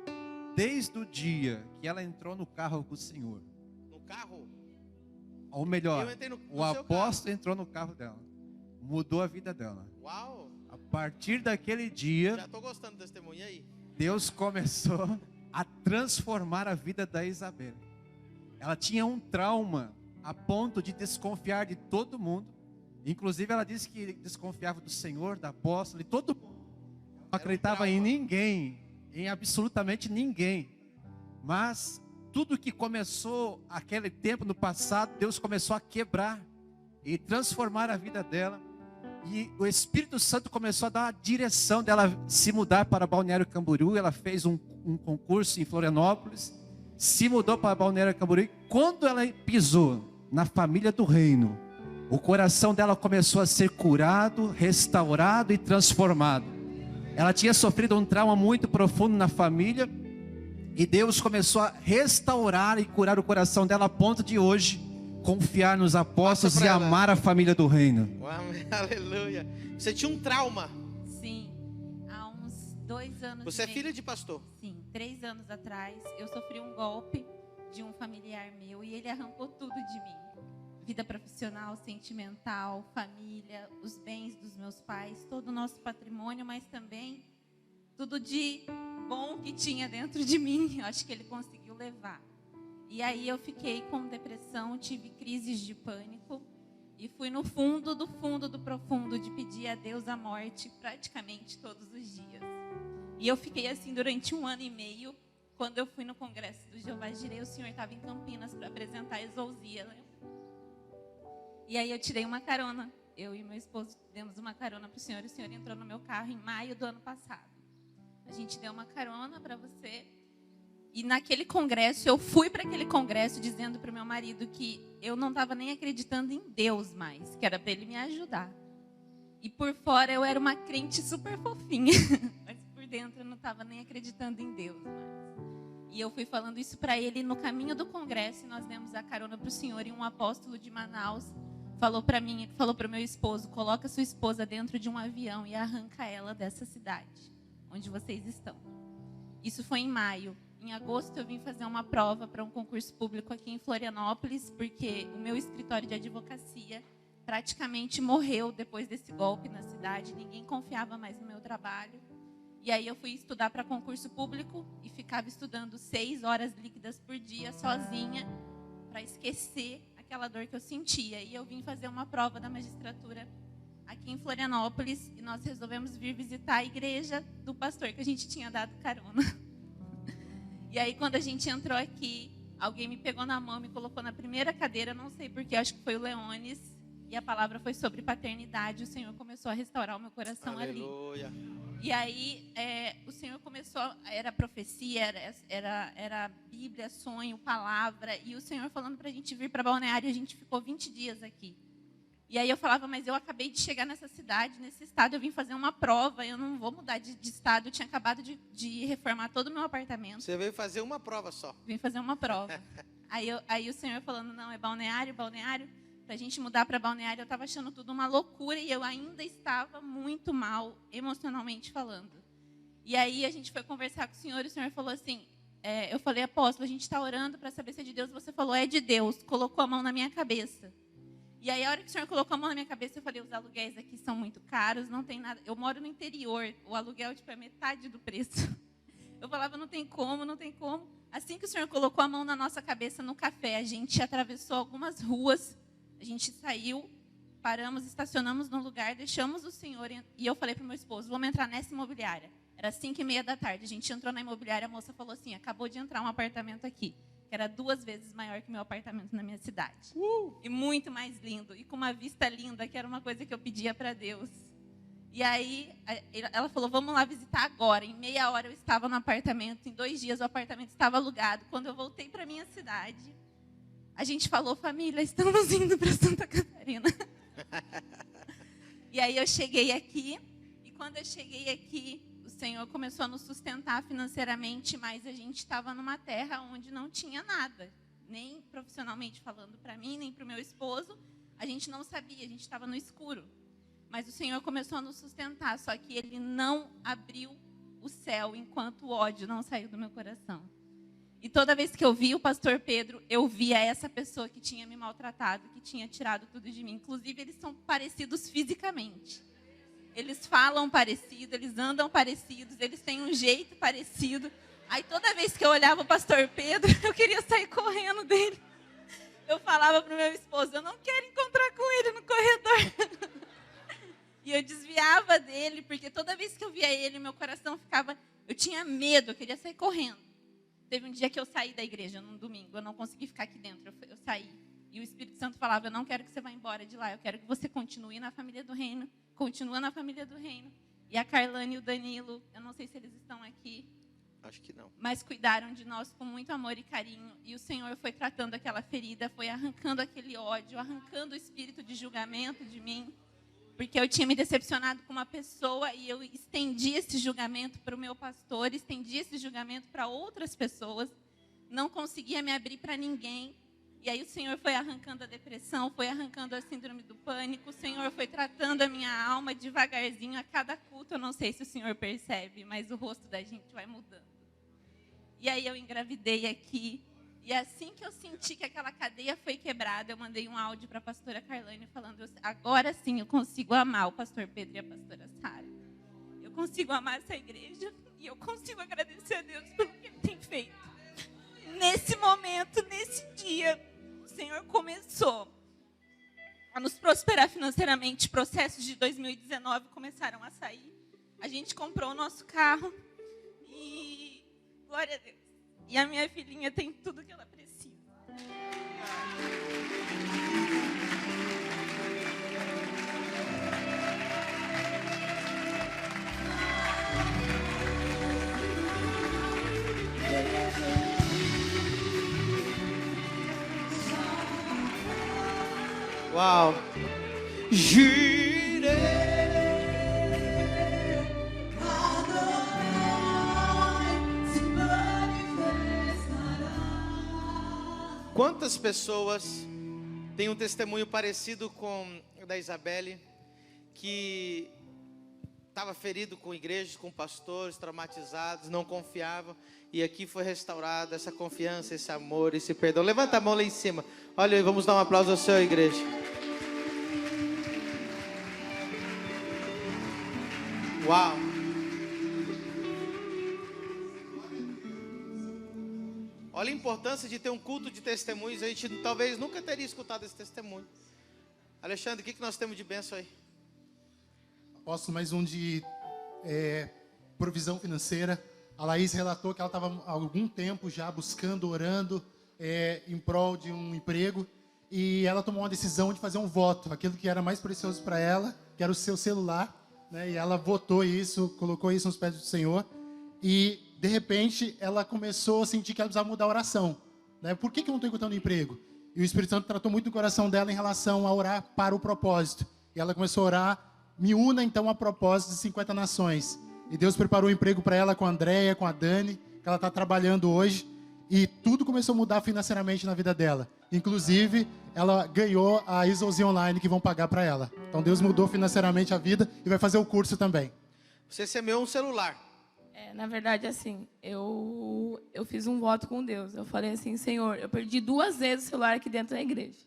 desde o dia que ela entrou no carro com o Senhor, No carro. ou melhor, Eu entrei no o seu apóstolo entrou no carro dela, mudou a vida dela. Uau. A partir daquele dia, Já tô gostando do testemunho. E aí? Deus começou a transformar a vida da Isabel. Ela tinha um trauma a ponto de desconfiar de todo mundo. Inclusive ela disse que desconfiava do Senhor, da apóstola, de todo mundo. Não acreditava em ninguém, em absolutamente ninguém. Mas tudo que começou aquele tempo no passado, Deus começou a quebrar e transformar a vida dela. E o Espírito Santo começou a dar a direção dela se mudar para Balneário Camboriú. Ela fez um concurso em Florianópolis, se mudou para Balneário Camboriú. Quando ela pisou na família do reino, o coração dela começou a ser curado, restaurado e transformado. Ela tinha sofrido um trauma muito profundo na família, e Deus começou a restaurar e curar o coração dela a ponto de hoje confiar nos apóstolos e ela. amar a família do reino. Uau, aleluia. Você tinha um trauma. Sim, há uns 2 anos. Você é filha de pastor. Sim, 3 anos atrás eu sofri um golpe de um familiar meu e ele arrancou tudo de mim. Vida profissional, sentimental, família, os bens dos meus pais, todo o nosso patrimônio, mas também tudo de bom que tinha dentro de mim. Eu acho que ele conseguiu levar. E aí eu fiquei com depressão, tive crises de pânico e fui no fundo do profundo de pedir a Deus a morte praticamente todos os dias. E eu fiquei assim durante 1 ano e meio, quando eu fui no Congresso do Jeová Jireh, o senhor estava em Campinas para apresentar a exousia, né? E aí eu tirei uma carona. Eu e meu esposo demos uma carona para o senhor entrou no meu carro em maio do ano passado. A gente deu uma carona para você. E naquele congresso, eu fui para aquele congresso dizendo para o meu marido que eu não estava nem acreditando em Deus mais, que era para ele me ajudar. E por fora eu era uma crente super fofinha, mas por dentro eu não estava nem acreditando em Deus mais. E eu fui falando isso para ele no caminho do congresso, e nós demos a carona para o senhor, e um apóstolo de Manaus falou para mim, falou para o meu esposo: coloca sua esposa dentro de um avião e arranca ela dessa cidade onde vocês estão. Isso foi em maio. Em agosto eu vim fazer uma prova para um concurso público aqui em Florianópolis, porque o meu escritório de advocacia praticamente morreu depois desse golpe na cidade. Ninguém confiava mais no meu trabalho. E aí eu fui estudar para concurso público e ficava estudando 6 horas líquidas por dia sozinha para esquecer aquela dor que eu sentia. E eu vim fazer uma prova da magistratura aqui em Florianópolis e nós resolvemos vir visitar a igreja do pastor que a gente tinha dado carona. E aí quando a gente entrou aqui, alguém me pegou na mão, me colocou na primeira cadeira, não sei porquê, acho que foi o Leones, e a palavra foi sobre paternidade. O Senhor começou a restaurar o meu coração. Aleluia. Ali. E aí o Senhor começou, era profecia, era Bíblia, sonho, palavra, e o Senhor falando para a gente vir para Balneário. A gente ficou 20 dias aqui. E aí eu falava, mas eu acabei de chegar nessa cidade, nesse estado, eu vim fazer uma prova, eu não vou mudar de estado. Eu tinha acabado de reformar todo o meu apartamento. Você veio fazer uma prova só. Vim fazer uma prova. aí o Senhor falando, não, é Balneário. Para a gente mudar para Balneário, eu estava achando tudo uma loucura e eu ainda estava muito mal, emocionalmente falando. E aí a gente foi conversar com o Senhor falou assim, eu falei, apóstolo, a gente está orando para saber se é de Deus. Você falou, é de Deus. Colocou a mão na minha cabeça. E aí, a hora que o Senhor colocou a mão na minha cabeça, eu falei, os aluguéis aqui são muito caros, não tem nada. Eu moro no interior, o aluguel é metade do preço. Eu falava, não tem como. Assim que o Senhor colocou a mão na nossa cabeça no café, a gente atravessou algumas ruas, a gente saiu, paramos, estacionamos no lugar, deixamos o Senhor, e eu falei para o meu esposo, vamos entrar nessa imobiliária. Era 5h30 da tarde, a gente entrou na imobiliária, a moça falou assim, acabou de entrar um apartamento aqui, que era 2 vezes maior que o meu apartamento na minha cidade. E muito mais lindo, e com uma vista linda, que era uma coisa que eu pedia para Deus. E aí, ela falou, vamos lá visitar agora. Em meia hora eu estava no apartamento, em 2 dias o apartamento estava alugado. Quando eu voltei para minha cidade, a gente falou, família, estamos indo para Santa Catarina. E aí eu cheguei aqui, e quando eu cheguei aqui, o Senhor começou a nos sustentar financeiramente, mas a gente estava numa terra onde não tinha nada, nem profissionalmente falando para mim, nem para o meu esposo. A gente não sabia, a gente estava no escuro. Mas o Senhor começou a nos sustentar, só que Ele não abriu o céu enquanto o ódio não saiu do meu coração. E toda vez que eu via o pastor Pedro, eu via essa pessoa que tinha me maltratado, que tinha tirado tudo de mim. Inclusive, eles são parecidos fisicamente. Eles falam parecido, eles andam parecidos, eles têm um jeito parecido. Aí toda vez que eu olhava o pastor Pedro, eu queria sair correndo dele. Eu falava para o meu esposo, eu não quero encontrar com ele no corredor. E eu desviava dele, porque toda vez que eu via ele, meu coração ficava... Eu tinha medo, eu queria sair correndo. Teve um dia que eu saí da igreja, num domingo, eu não consegui ficar aqui dentro, eu saí. E o Espírito Santo falava, eu não quero que você vá embora de lá, eu quero que você continue na família do reino, continua na família do reino. E a Carlane e o Danilo, eu não sei se eles estão aqui. Acho que não. Mas cuidaram de nós com muito amor e carinho. E o Senhor foi tratando aquela ferida, foi arrancando aquele ódio, arrancando o espírito de julgamento de mim. Porque eu tinha me decepcionado com uma pessoa e eu estendi esse julgamento para o meu pastor, estendi esse julgamento para outras pessoas. Não conseguia me abrir para ninguém. E aí o Senhor foi arrancando a depressão, foi arrancando a síndrome do pânico. O Senhor foi tratando a minha alma devagarzinho a cada culto. Eu não sei se o Senhor percebe, mas o rosto da gente vai mudando. E aí eu engravidei aqui. E assim que eu senti que aquela cadeia foi quebrada, eu mandei um áudio para a pastora Carlane falando, agora sim eu consigo amar o pastor Pedro e a pastora Sara. Eu consigo amar essa igreja e eu consigo agradecer a Deus pelo que Ele tem feito. Nesse momento, nesse dia, o Senhor começou a nos prosperar financeiramente. Processos de 2019 começaram a sair. A gente comprou o nosso carro e, glória a Deus, E a minha filhinha tem tudo que ela precisa. Uau! Girei, quantas pessoas têm um testemunho parecido com o da Isabelle, que estava ferido com igrejas, com pastores, traumatizados, não confiavam, e aqui foi restaurada essa confiança, esse amor, esse perdão. Levanta a mão lá em cima. Olha aí, vamos dar um aplauso ao Senhor, igreja. Uau! Olha a importância de ter um culto de testemunhos. A gente talvez nunca teria escutado esse testemunho. Alexandre, o que nós temos de bênção aí? Apóstolo, mais um de provisão financeira. A Laís relatou que ela estava há algum tempo já buscando, orando em prol de um emprego. E ela tomou uma decisão de fazer um voto. Aquilo que era mais precioso para ela, que era o seu celular. Né? E ela votou isso, colocou isso nos pés do Senhor. E, de repente, ela começou a sentir que ela precisava mudar a oração. Né? Por que eu não estou encontrando emprego? E o Espírito Santo tratou muito no coração dela em relação a orar para o propósito. E ela começou a orar: me una então a propósito de 50 nações. E Deus preparou um emprego para ela com a Andréia, com a Dani, que ela está trabalhando hoje. E tudo começou a mudar financeiramente na vida dela. Inclusive, ela ganhou a Isolzinha Online que vão pagar para ela. Então Deus mudou financeiramente a vida e vai fazer o curso também. Você semeou um celular. Na verdade, assim, eu fiz um voto com Deus. Eu falei assim: Senhor, eu perdi 2 vezes o celular aqui dentro da igreja.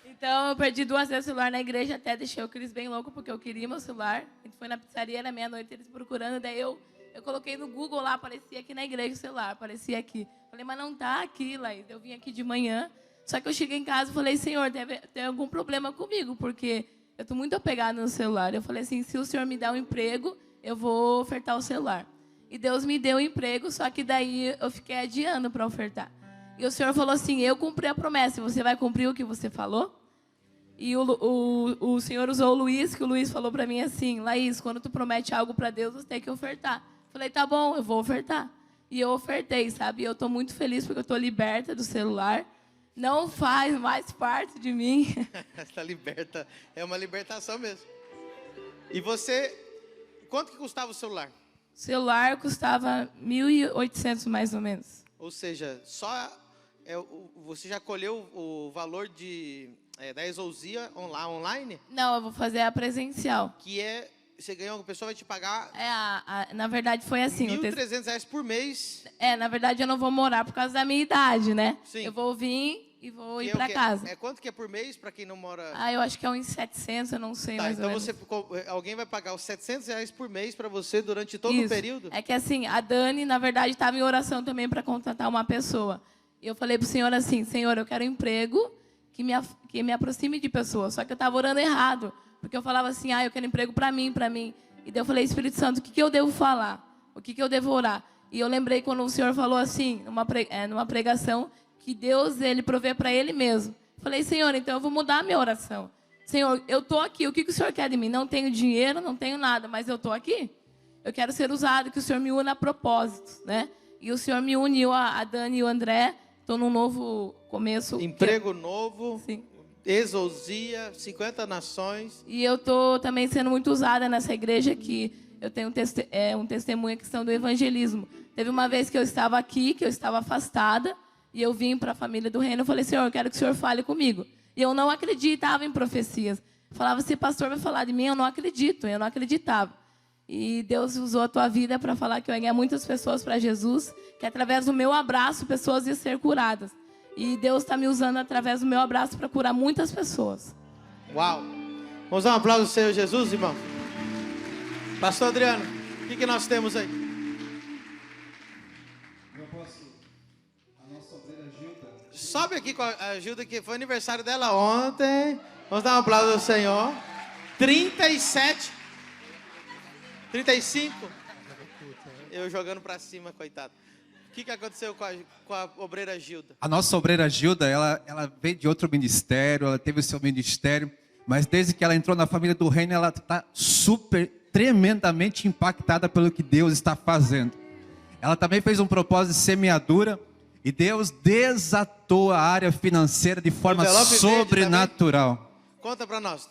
Então, eu perdi 2 vezes o celular na igreja, até deixei o Cris bem louco, porque eu queria meu celular. A gente foi na pizzaria, era meia-noite, eles procurando, daí eu coloquei no Google lá, aparecia aqui na igreja o celular, aparecia aqui. Falei: mas não tá aqui, Laís. Eu vim aqui de manhã, só que eu cheguei em casa e falei: Senhor, deve ter algum problema comigo, porque eu estou muito apegada no celular. Eu falei assim: se o Senhor me dá um emprego, eu vou ofertar o celular. E Deus me deu um emprego, só que daí eu fiquei adiando para ofertar. E o Senhor falou assim: eu cumpri a promessa, você vai cumprir o que você falou? E o Senhor usou o Luiz, que o Luiz falou para mim assim: Laís, quando tu promete algo para Deus, você tem que ofertar. Falei: tá bom, eu vou ofertar. E eu ofertei, sabe? E eu estou muito feliz porque eu estou liberta do celular. Não faz mais parte de mim. Está liberta. É uma libertação mesmo. E você, quanto que custava o celular? O celular custava 1.800 mais ou menos. Ou seja, você já colheu o valor da Exousia online? Não, eu vou fazer a presencial. Que é, você ganhou, a pessoa vai te pagar... na verdade foi assim... R$1.300 por mês. Na verdade eu não vou morar por causa da minha idade, né? Sim. Eu vou vir e vou ir para casa. Quanto que é por mês para quem não mora... Eu acho que é uns 700, eu não sei mais ou menos. Então alguém vai pagar os R$700 por mês para você durante todo o período? É que assim, a Dani, na verdade, estava em oração também para contratar uma pessoa. E eu falei para o Senhor assim: Senhor, eu quero um emprego que me aproxime de pessoas. Só que eu estava orando errado. Porque eu falava assim: eu quero emprego para mim. E daí eu falei: Espírito Santo, o que eu devo falar? O que eu devo orar? E eu lembrei quando o Senhor falou assim, numa pregação, que Deus, Ele provê para Ele mesmo. Falei: Senhor, então eu vou mudar a minha oração. Senhor, eu estou aqui, o que o Senhor quer de mim? Não tenho dinheiro, não tenho nada, mas eu estou aqui. Eu quero ser usado, que o Senhor me una a propósitos, né? E o Senhor me uniu a Dani e o André. Estou num novo começo. Emprego novo. Sim. Exousia, 50 nações. E eu estou também sendo muito usada nessa igreja, que eu tenho um testemunho, a questão do evangelismo. Teve uma vez que eu estava aqui, que eu estava afastada, e eu vim para a família do reino. Eu falei: Senhor, eu quero que o Senhor fale comigo. E eu não acreditava em profecias. Falava: se pastor vai falar de mim, eu não acredito. Eu não acreditava. E Deus usou a tua vida para falar que eu ia ganhar muitas pessoas para Jesus, que através do meu abraço, pessoas iam ser curadas. E Deus está me usando através do meu abraço para curar muitas pessoas. Uau! Vamos dar um aplauso ao Senhor Jesus, irmão. Pastor Adriano, o que nós temos aí? Meu apóstolo, a nossa obreira Gilda. Sobe aqui com a Gilda, que foi aniversário dela ontem. Vamos dar um aplauso ao Senhor. 37, 35. Eu jogando pra cima, coitado. O que aconteceu com a obreira Gilda? A nossa obreira Gilda, ela veio de outro ministério, ela teve o seu ministério, mas desde que ela entrou na família do reino, ela está tremendamente impactada pelo que Deus está fazendo. Ela também fez um propósito de semeadura, e Deus desatou a área financeira de forma sobrenatural. Conta para nós.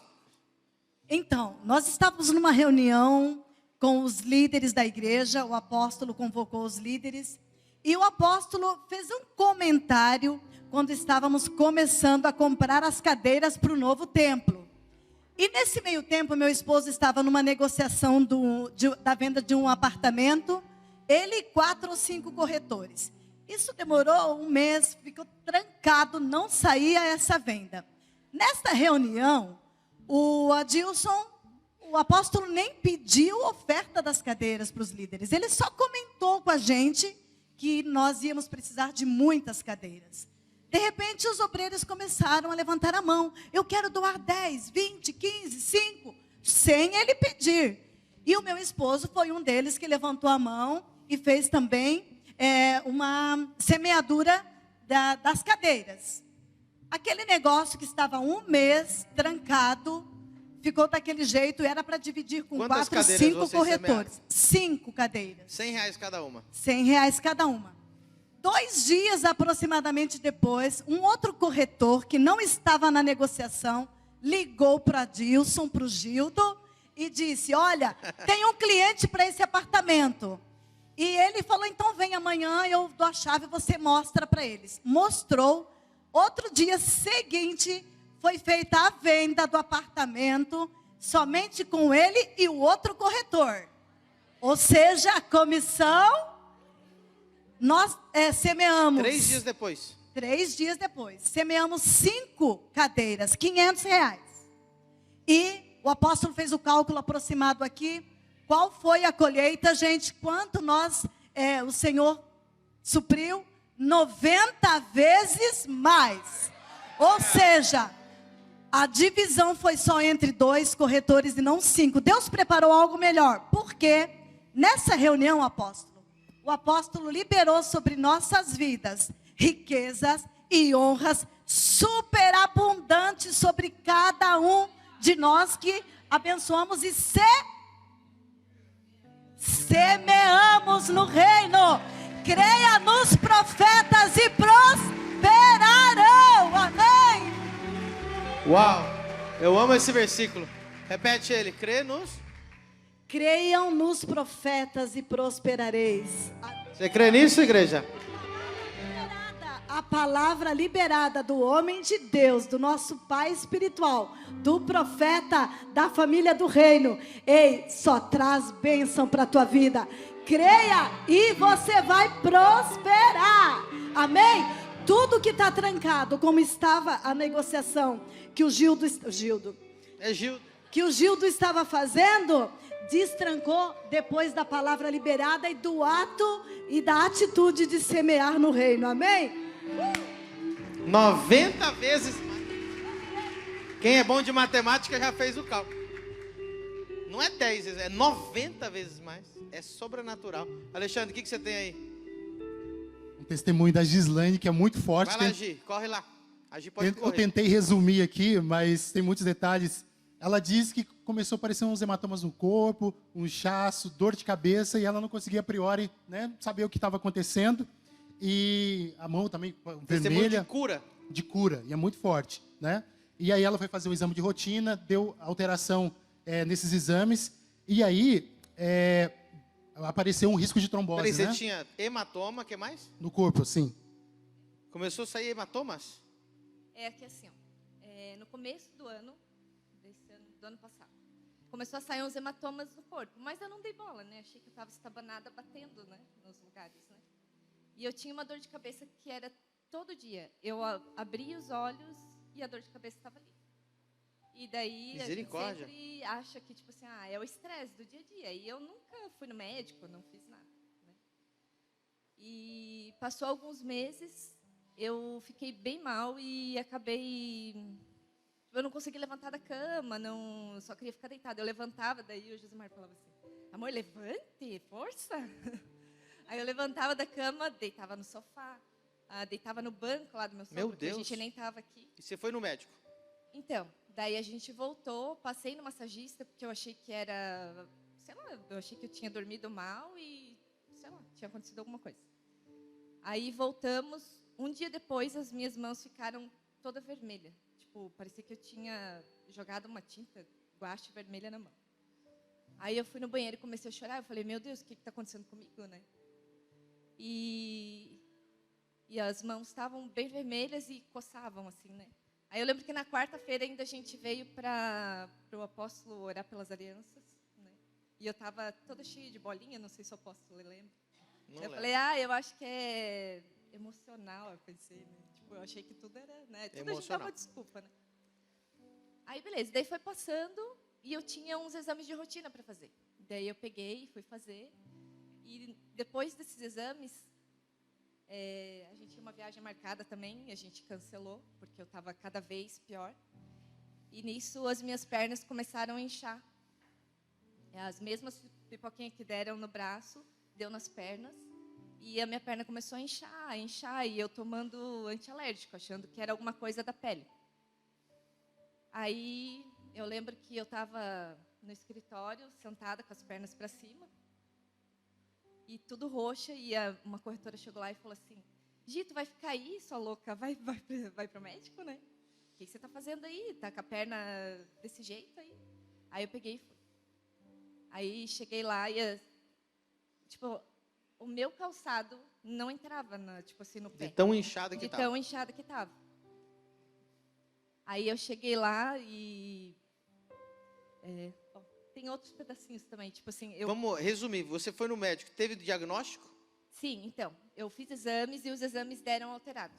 Então, nós estávamos numa reunião com os líderes da igreja, o apóstolo convocou os líderes, e o apóstolo fez um comentário quando estávamos começando a comprar as cadeiras para o novo templo. E nesse meio tempo, meu esposo estava numa negociação da venda de um apartamento, ele e 4 ou 5 corretores. Isso demorou um mês, ficou trancado, não saía essa venda. Nesta reunião, o Adilson, o apóstolo nem pediu oferta das cadeiras para os líderes. Ele só comentou com a gente que nós íamos precisar de muitas cadeiras. De repente, os obreiros começaram a levantar a mão. Eu quero doar 10, 20, 15, 5, sem ele pedir. E o meu esposo foi um deles que levantou a mão e fez também uma semeadura das cadeiras. Aquele negócio que estava um mês trancado, ficou daquele jeito, era para dividir com 4, 5 corretores. 5 cadeiras. R$100 cada uma. R$100 cada uma. 2 dias aproximadamente depois, um outro corretor que não estava na negociação, ligou para Dilson, para o Gildo, e disse, olha, tem um cliente para esse apartamento. E ele falou, então vem amanhã, eu dou a chave e você mostra para eles. Mostrou. Outro dia seguinte, foi feita a venda do apartamento, somente com ele e o outro corretor. Ou seja, a comissão, nós semeamos. 3 dias depois. 3 dias depois. Semeamos 5 cadeiras, R$500. E o apóstolo fez o cálculo aproximado aqui. Qual foi a colheita, gente? Quanto o Senhor supriu? 90 vezes mais. Ou seja, a divisão foi só entre 2 corretores e não 5. Deus preparou algo melhor. Porque nessa reunião, o apóstolo liberou sobre nossas vidas riquezas e honras superabundantes sobre cada um de nós que abençoamos e semeamos no reino. Creia nos profetas e prosperarão. Amém. Uau, eu amo esse versículo. Repete ele, Creiam nos profetas e prosperareis. Você crê nisso, igreja? A palavra liberada do homem de Deus, do nosso pai espiritual, do profeta da família do reino. Ei, só traz bênção para a tua vida. Creia e você vai prosperar. Amém? Tudo que está trancado, como estava a negociação que o Gildo estava fazendo, destrancou depois da palavra liberada e do ato e da atitude de semear no reino. Amém? 90 vezes mais. Quem é bom de matemática já fez o cálculo. Não é 10 vezes, é 90 vezes mais. É sobrenatural. Alexandre, o que você tem aí? Um testemunho da Gislaine que é muito forte. Vai lá, Gi, corre lá. A Gi pode correr. Eu tentei resumir aqui, mas tem muitos detalhes. Ela disse que começou a aparecer uns hematomas no corpo, um inchaço, dor de cabeça, e ela não conseguia a priori, né, saber o que estava acontecendo. E a mão também vermelha. De cura. De cura, e é muito forte, né? E aí ela foi fazer um exame de rotina, deu alteração nesses exames, e aí apareceu um risco de trombose. Peraí, você né? tinha hematoma, o que mais? No corpo, sim. Começou a sair hematomas? É que assim, no começo do ano passado, começou a sair uns hematomas no corpo, mas eu não dei bola, né? Achei que eu estava estabanada batendo, né, nos lugares, né? E eu tinha uma dor de cabeça que era todo dia. Eu abria os olhos e a dor de cabeça estava ali. E daí a gente sempre acha que, tipo assim, é o estresse do dia a dia. E eu nunca fui no médico, não fiz nada, né? E passou alguns meses, eu fiquei bem mal e acabei... Eu não consegui levantar da cama, só queria ficar deitada. Eu levantava, daí o Josimar falava assim, amor, levante, força. Aí eu levantava da cama, deitava no sofá, deitava no banco lá do meu sogro, Meu porque a Deus. gente nem estava aqui. E você foi no médico? Então, daí a gente voltou, passei no massagista, porque eu achei que era, sei lá, eu achei que eu tinha dormido mal e, sei lá, tinha acontecido alguma coisa. Aí voltamos, um dia depois as minhas mãos ficaram toda vermelha. Tipo, parecia que eu tinha jogado uma tinta guache vermelha na mão. Aí eu fui no banheiro e comecei a chorar, eu falei, meu Deus, o que está acontecendo comigo, né? E as mãos estavam bem vermelhas e coçavam, assim, né? Aí eu lembro que na quarta-feira ainda a gente veio para o apóstolo orar pelas alianças, né? E eu estava toda cheia de bolinha, não sei se o apóstolo lembra. Eu falei, eu acho que é emocional, eu pensei, né? Tipo, eu achei que tudo era, né? Tudo a gente dava desculpa, né? Aí, beleza, daí foi passando e eu tinha uns exames de rotina para fazer. Daí eu peguei e fui fazer. E depois desses exames, a gente tinha uma viagem marcada também, a gente cancelou, porque eu estava cada vez pior. E nisso as minhas pernas começaram a inchar. As mesmas pipoquinhas que deram no braço, deu nas pernas. E a minha perna começou a inchar, e eu tomando antialérgico, achando que era alguma coisa da pele. Aí eu lembro que eu estava no escritório, sentada com as pernas para cima, e tudo roxa, e uma corretora chegou lá e falou assim, Gi, tu vai ficar aí, sua louca, vai pro médico, né? O que você está fazendo aí? Tá com a perna desse jeito aí? Aí eu peguei e fui. Aí cheguei lá e, tipo, o meu calçado não entrava, tipo assim, no pé. De tão inchada que De tão inchada que estava. Aí eu cheguei lá e... bom, tem outros pedacinhos também, tipo assim... Vamos resumir, você foi no médico, teve diagnóstico? Sim, então, eu fiz exames e os exames deram alterado.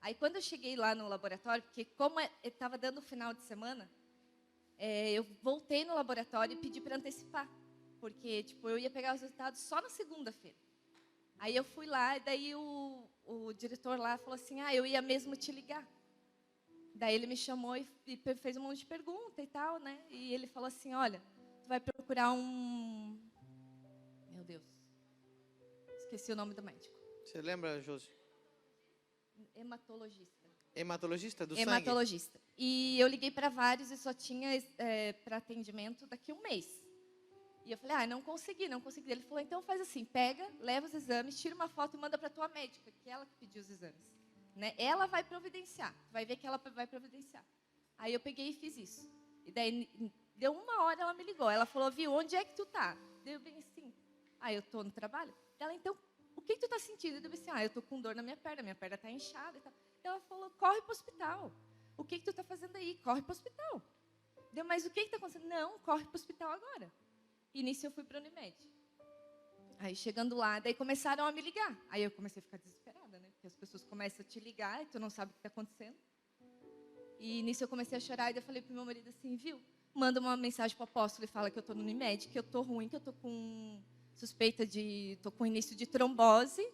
Aí quando eu cheguei lá no laboratório, porque como estava dando o final de semana, eu voltei no laboratório e pedi para antecipar. Porque, tipo, eu ia pegar os resultados só na segunda-feira. Aí eu fui lá, e daí o diretor lá falou assim, eu ia mesmo te ligar. Daí ele me chamou e fez um monte de pergunta e tal, né? E ele falou assim, olha, tu vai procurar um... Meu Deus. Esqueci o nome do médico. Você lembra, Josi? Hematologista. Hematologista do Hematologista. sangue? E eu liguei para vários e só tinha para atendimento daqui a um mês. E eu falei, não consegui. Ele falou, então faz assim, pega, leva os exames, tira uma foto e manda para tua médica, que é ela que pediu os exames. Né? Ela vai providenciar, vai ver que ela vai providenciar. Aí eu peguei e fiz isso. E daí, deu 1 hora, ela me ligou. Ela falou, viu, onde é que tu tá? Deu bem assim, eu tô no trabalho. Ela, então, o que tu tá sentindo? Eu disse assim, eu tô com dor na minha perna tá inchada e tal. Ela falou, corre pro hospital. O que tu tá fazendo aí? Corre pro hospital. Deu, mas o que tá acontecendo? Não, corre pro hospital agora. E nisso eu fui para o Unimed. Aí chegando lá, daí começaram a me ligar. Aí eu comecei a ficar desesperada, né? Porque as pessoas começam a te ligar e tu não sabe o que está acontecendo. E nisso eu comecei a chorar e eu falei pro meu marido assim, viu? Manda uma mensagem pro apóstolo e fala que eu estou no Unimed, que eu estou ruim, que eu estou com suspeita de... Estou com início de trombose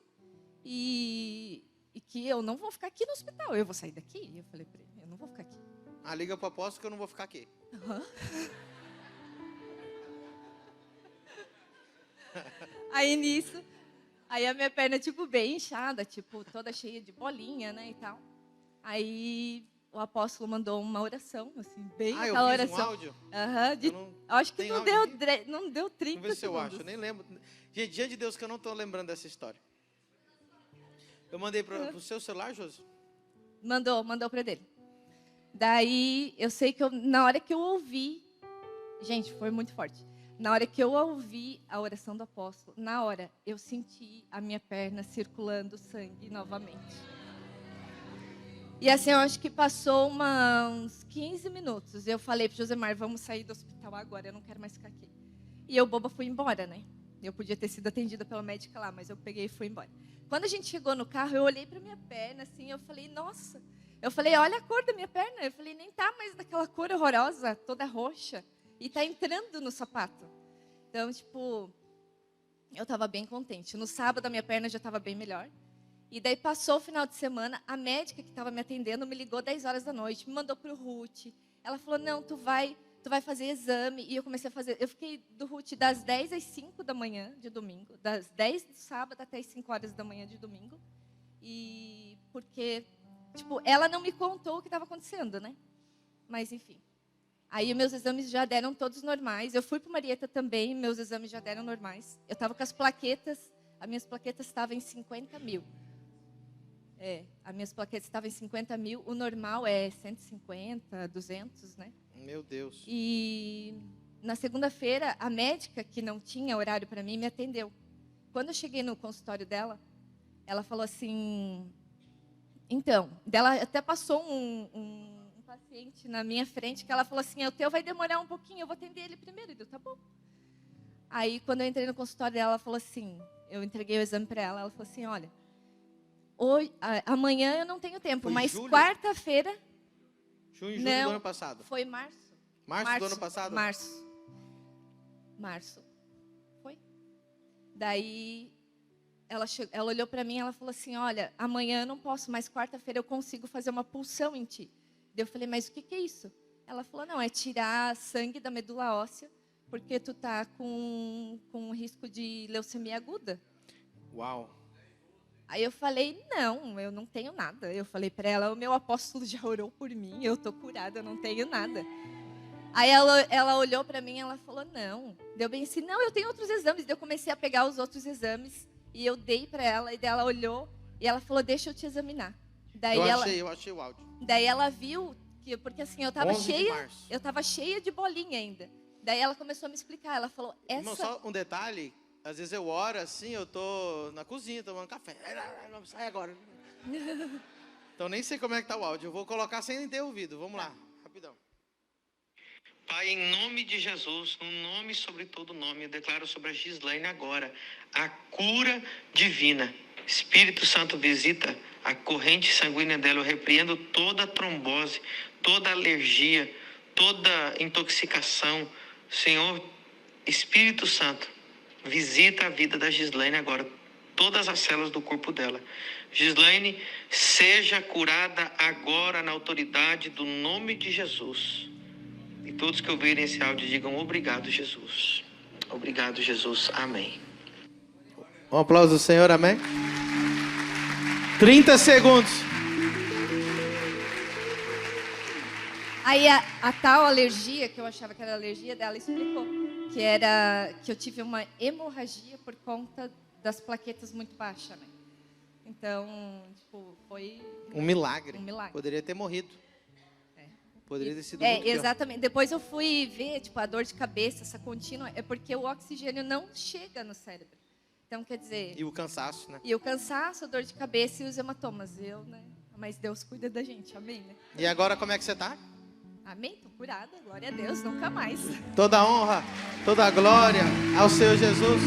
e que eu não vou ficar aqui no hospital. Eu vou sair daqui? E eu falei para ele, eu não vou ficar aqui. Liga pro apóstolo que eu não vou ficar aqui. Uhum. Aí nisso, a minha perna, tipo, bem inchada, tipo, toda cheia de bolinha, né, e tal. Aí o apóstolo mandou uma oração, assim, bem aquela oração. Um áudio? Acho que não deu 30 segundos. Vamos ver se eu acho, eu nem lembro. Gente, diante de Deus que eu não estou lembrando dessa história. Eu mandei para o seu celular, Josi? Mandou para dele. Daí, eu sei que na hora que eu ouvi, gente, foi muito forte. Na hora que eu ouvi a oração do apóstolo, na hora, eu senti a minha perna circulando sangue novamente. E assim, eu acho que passou uns 15 minutos. Eu falei para o Josemar, vamos sair do hospital agora, eu não quero mais ficar aqui. E eu, boba, fui embora, né? Eu podia ter sido atendida pela médica lá, mas eu peguei e fui embora. Quando a gente chegou no carro, eu olhei para minha perna, assim, eu falei, nossa. Eu falei, olha a cor da minha perna. Eu falei, nem tá mais daquela cor horrorosa, toda roxa. E tá entrando no sapato. Então, tipo, eu estava bem contente. No sábado, a minha perna já estava bem melhor. E daí passou o final de semana, a médica que estava me atendendo me ligou 10 horas da noite, me mandou para o Ruth. Ela falou, não, tu vai tu vai fazer exame. E eu comecei a fazer. Eu fiquei do Ruth das 10 às 5 da manhã de domingo. Das 10 do sábado até as 5 horas da manhã de domingo. E porque, tipo, ela não me contou o que estava acontecendo, né? Mas, enfim. Aí meus exames já deram todos normais. Eu fui para Marieta também, meus exames já deram normais. Eu estava com as plaquetas, as minhas plaquetas estavam em 50 mil. As minhas plaquetas estavam em 50 mil. O normal é 150, 200, né? Meu Deus. E na segunda-feira, a médica, que não tinha horário para mim, me atendeu. Quando eu cheguei no consultório dela, ela falou assim... Então, ela até passou um paciente na minha frente, que ela falou assim, o teu vai demorar um pouquinho, eu vou atender ele primeiro. Eu, tá bom. Aí, quando eu entrei no consultório dela, ela falou assim, eu entreguei o exame para ela, ela falou assim, olha, hoje, amanhã eu não tenho tempo, mas quarta-feira... Junho e julho do ano passado. Foi março. Março do ano passado? Março. Foi. Daí, ela olhou para mim e ela falou assim, olha, amanhã eu não posso, mas quarta-feira eu consigo fazer uma pulsão em ti. Daí eu falei, mas o que é isso? Ela falou, não, é tirar sangue da medula óssea, porque tu tá com risco de leucemia aguda. Uau. Aí eu falei, não, eu não tenho nada. Eu falei para ela, o meu apóstolo já orou por mim, eu tô curada, eu não tenho nada. Aí ela olhou para mim e ela falou, não. Deu bem assim, não, eu tenho outros exames. Daí eu comecei a pegar os outros exames e eu dei para ela, e daí ela olhou e ela falou, deixa eu te examinar. Daí eu achei o áudio. Daí ela viu, porque assim, eu tava cheia de bolinha ainda. Daí ela começou a me explicar, ela falou, Irmão, só um detalhe, às vezes eu oro assim, eu tô na cozinha tomando café. Não, sai agora. Então nem sei como é que tá o áudio, eu vou colocar sem ter ouvido, vamos lá, rapidão. Pai, em nome de Jesus, no nome sobre todo nome, eu declaro sobre a Gislaine agora a cura divina. Espírito Santo, visita a corrente sanguínea dela, eu repreendo toda trombose, toda alergia, toda intoxicação. Senhor, Espírito Santo, visita a vida da Gislaine agora, todas as células do corpo dela. Gislaine, seja curada agora na autoridade do nome de Jesus. E todos que ouvirem esse áudio digam obrigado, Jesus. Obrigado, Jesus. Amém. Um aplauso do Senhor, amém? 30 segundos. Aí a tal alergia, que eu achava que era alergia dela, explicou que eu tive uma hemorragia por conta das plaquetas muito baixas, né? Então, tipo, foi um milagre. Poderia ter morrido. Poderia ter sido muito pior. Exatamente. Depois eu fui ver, tipo, a dor de cabeça, essa contínua, é porque o oxigênio não chega no cérebro. Então, quer dizer... E o cansaço, né? E o cansaço, a dor de cabeça e os hematomas. Né? Mas Deus cuida da gente, amém, né? E agora como é que você tá? Amém? Tô curada, glória a Deus, nunca mais. Toda honra, toda glória ao Senhor Jesus.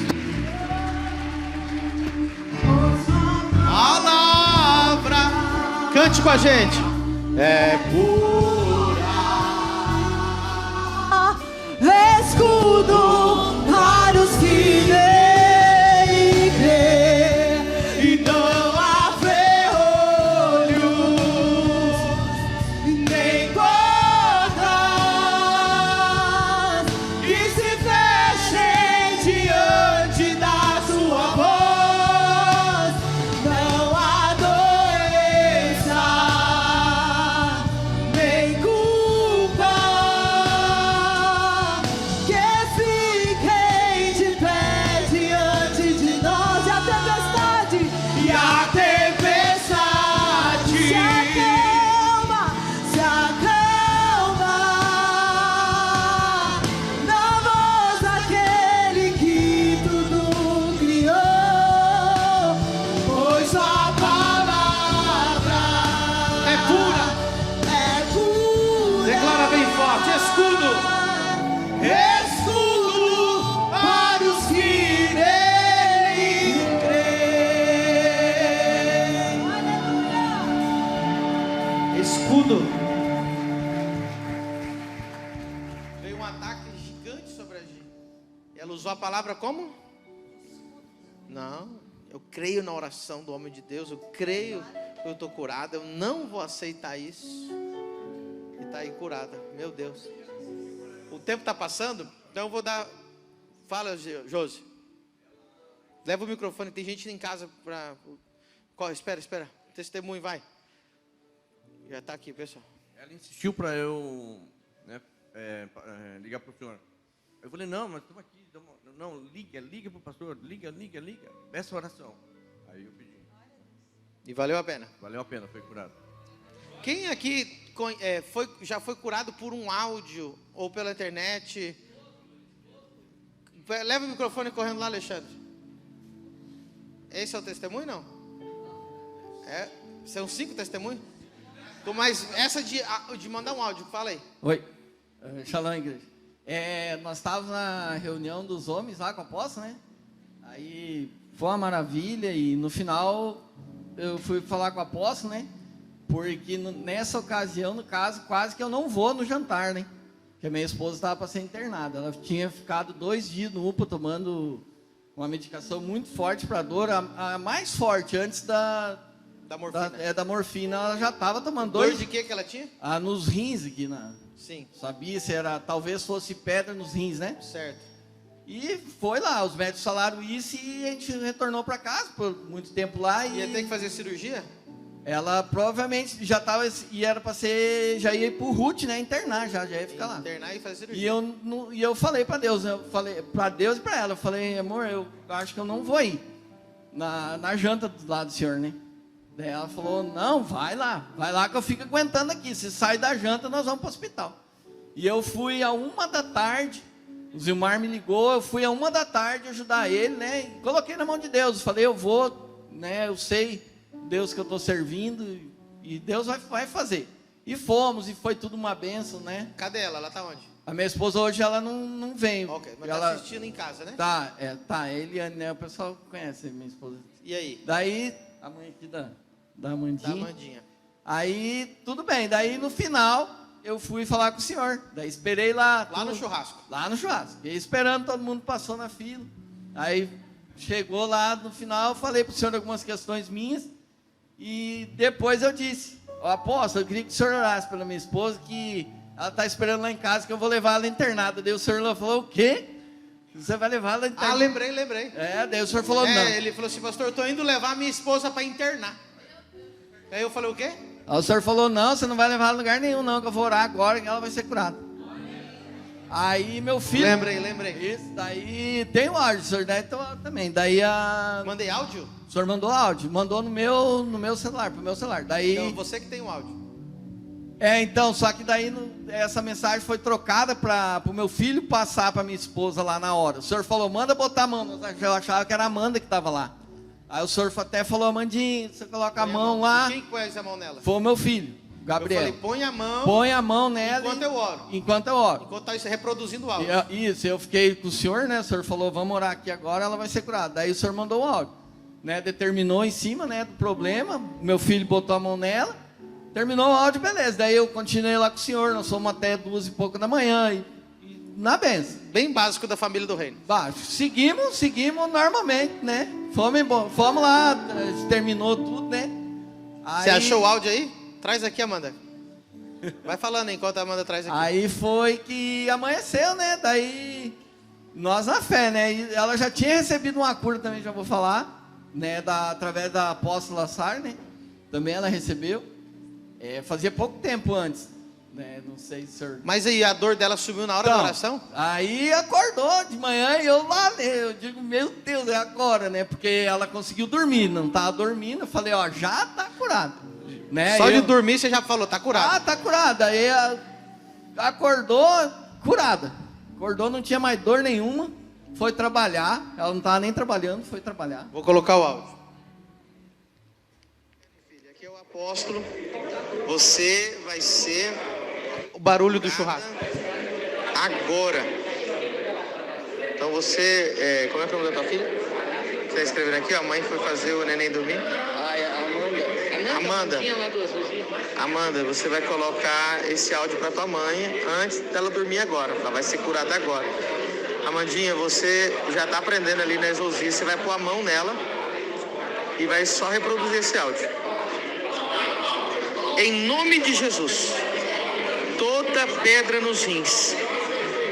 Palavra. Cante com a gente. É escudo para os que nele crê e não há ferrolhos nem portas que se fechem diante da sua voz. Não há doença nem culpa Veio um ataque gigante sobre a Gi. Ela usou a palavra como? Não, eu creio na oração do homem de Deus, eu creio que eu estou curada, eu não vou aceitar isso. E está aí curada, meu Deus. O tempo está passando, então eu vou dar... Fala, Josi. Leva o microfone, tem gente em casa para... Espera. Testemunho, vai. Já está aqui, pessoal. Ela insistiu para eu, né, ligar para o senhor. Eu falei, não, mas estamos aqui. Não, liga para o pastor. Liga. Essa oração. Aí eu pedi. E valeu a pena? Valeu a pena, foi curado. Quem aqui já foi curado por um áudio ou pela internet? Leva o microfone correndo lá, Alexandre. Esse é o testemunho, não? São 5 testemunhos? Mas essa de mandar um áudio, fala aí. Oi, Shalom, igreja. Nós estávamos na reunião dos homens lá com o apóstolo, né? Aí foi uma maravilha e no final eu fui falar com o apóstolo, né? Porque nessa ocasião, no caso, quase que eu não vou no jantar, né? Porque a minha esposa estava para ser internada. Ela tinha ficado 2 dias no UPA tomando uma medicação muito forte para dor, a mais forte antes da morfina. Da morfina, ela já estava tomando 2. Dor de que ela tinha? Nos rins aqui, Sim. Sabia se era, talvez fosse pedra nos rins, né? Certo. E foi lá, os médicos falaram isso e a gente retornou para casa por muito tempo lá. Ia ter que fazer cirurgia? Ela provavelmente já estava, e era para ser, já ia pro RUT, né? Internar, já ia ficar lá. Internar e fazer cirurgia. E eu falei para Deus, eu falei para Deus e para ela, eu falei, amor, eu acho que eu não vou ir na janta do lado do senhor, né? Daí ela falou, não, vai lá que eu fico aguentando aqui, se sai da janta nós vamos para o hospital. E eu fui a 1h, o Zilmar me ligou, eu fui a 1h ajudar ele, né? E coloquei na mão de Deus, falei, eu vou, né? Eu sei Deus que eu estou servindo e Deus vai fazer. E fomos, e foi tudo uma bênção, né? Cadê ela? Ela está onde? A minha esposa hoje, ela não vem. Ok, mas ela está assistindo em casa, né? Tá, Eliane, né? O pessoal conhece minha esposa. E aí? Daí, a mãe aqui da Amandinha. Da Amandinha. Aí, tudo bem. Daí, no final, eu fui falar com o senhor. Daí, esperei lá. Lá no churrasco? Lá no churrasco. E esperando, todo mundo passou na fila. Aí, chegou lá no final, falei para o senhor algumas questões minhas. E depois eu disse, apóstolo, eu queria que o senhor orasse pela minha esposa, que ela está esperando lá em casa, que eu vou levar ela internada. Daí o senhor falou, o quê? Você vai levar ela internada? Lembrei. Daí o senhor falou, não. Ele falou assim, pastor, eu estou indo levar minha esposa para internar. Aí eu falei, o quê? Aí o senhor falou, não, você não vai levar ela a lugar nenhum, não, que eu vou orar agora que ela vai ser curada. Aí meu filho... Lembrei. Isso, daí tem o áudio, o senhor daí também. Daí Mandei áudio? O senhor mandou áudio, mandou no meu celular, pro meu celular. Daí... Então você que tem o áudio. Então, só que daí essa mensagem foi trocada para o meu filho passar para minha esposa lá na hora. O senhor falou, manda botar a mão. Eu achava que era a Amanda que estava lá. Aí o senhor até falou, Amandinha, você coloca a mão lá. Quem pôs a mão nela? Foi o meu filho, Gabriel. Eu falei, põe a mão nela. Enquanto eu oro. Enquanto está reproduzindo o áudio. Isso, eu fiquei com o senhor, né? O senhor falou, vamos orar aqui agora, ela vai ser curada. Daí o senhor mandou o áudio, né? Determinou em cima, né, do problema. Meu filho botou a mão nela. Terminou o áudio, beleza. Daí eu continuei lá com o senhor, nós fomos até 2h e pouco da manhã. E na benção. Bem básico da família do reino. Seguimos normalmente, né? Fomos lá, terminou tudo, né? Aí... Você achou o áudio aí? Traz aqui, Amanda. Vai falando enquanto a Amanda traz aqui. Aí foi que amanheceu, né? Daí, nós na fé, né? E ela já tinha recebido uma cura também, já vou falar, né? Através da apóstola Sar, né? Também ela recebeu. Fazia pouco tempo antes, né? Não sei se o senhor... Mas aí a dor dela subiu na hora da oração? Aí acordou de manhã e eu lá, né? Eu digo, meu Deus, é agora, né? Porque ela conseguiu dormir, não estava dormindo. Eu falei, ó, já está curada. Né? Só de dormir você já falou, tá curada. Tá curada. Aí acordou, curada. Acordou, não tinha mais dor nenhuma. Foi trabalhar. Ela não estava nem trabalhando, foi trabalhar. Vou colocar o áudio. Aqui é o apóstolo. Você vai ser o barulho do churrasco. Agora. Então você... como é que é o nome da tua filha? Você está escrevendo aqui, a mãe foi fazer o neném dormir. Amanda, você vai colocar esse áudio para tua mãe antes dela dormir agora. Ela vai ser curada agora. Amandinha, você já está aprendendo ali na exorcia. Você vai pôr a mão nela e vai só reproduzir esse áudio. Em nome de Jesus, toda pedra nos rins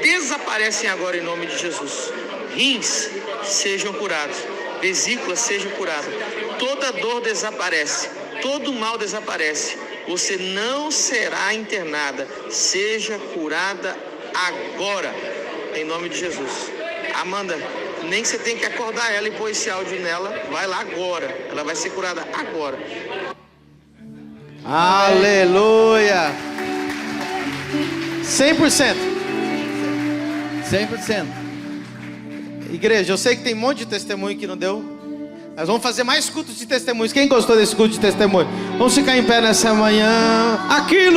desaparecem agora em nome de Jesus. Rins sejam curados, vesículas sejam curadas, toda dor desaparece, todo mal desaparece. Você não será internada, seja curada agora, em nome de Jesus. Amanda, nem que você tenha que acordar ela e pôr esse áudio nela, vai lá agora, ela vai ser curada agora. Aleluia! 100%. 100%. Igreja, eu sei que tem um monte de testemunho que não deu. Nós vamos fazer mais cultos de testemunhos. Quem gostou desse culto de testemunho? Vamos ficar em pé nessa manhã. Aquilo!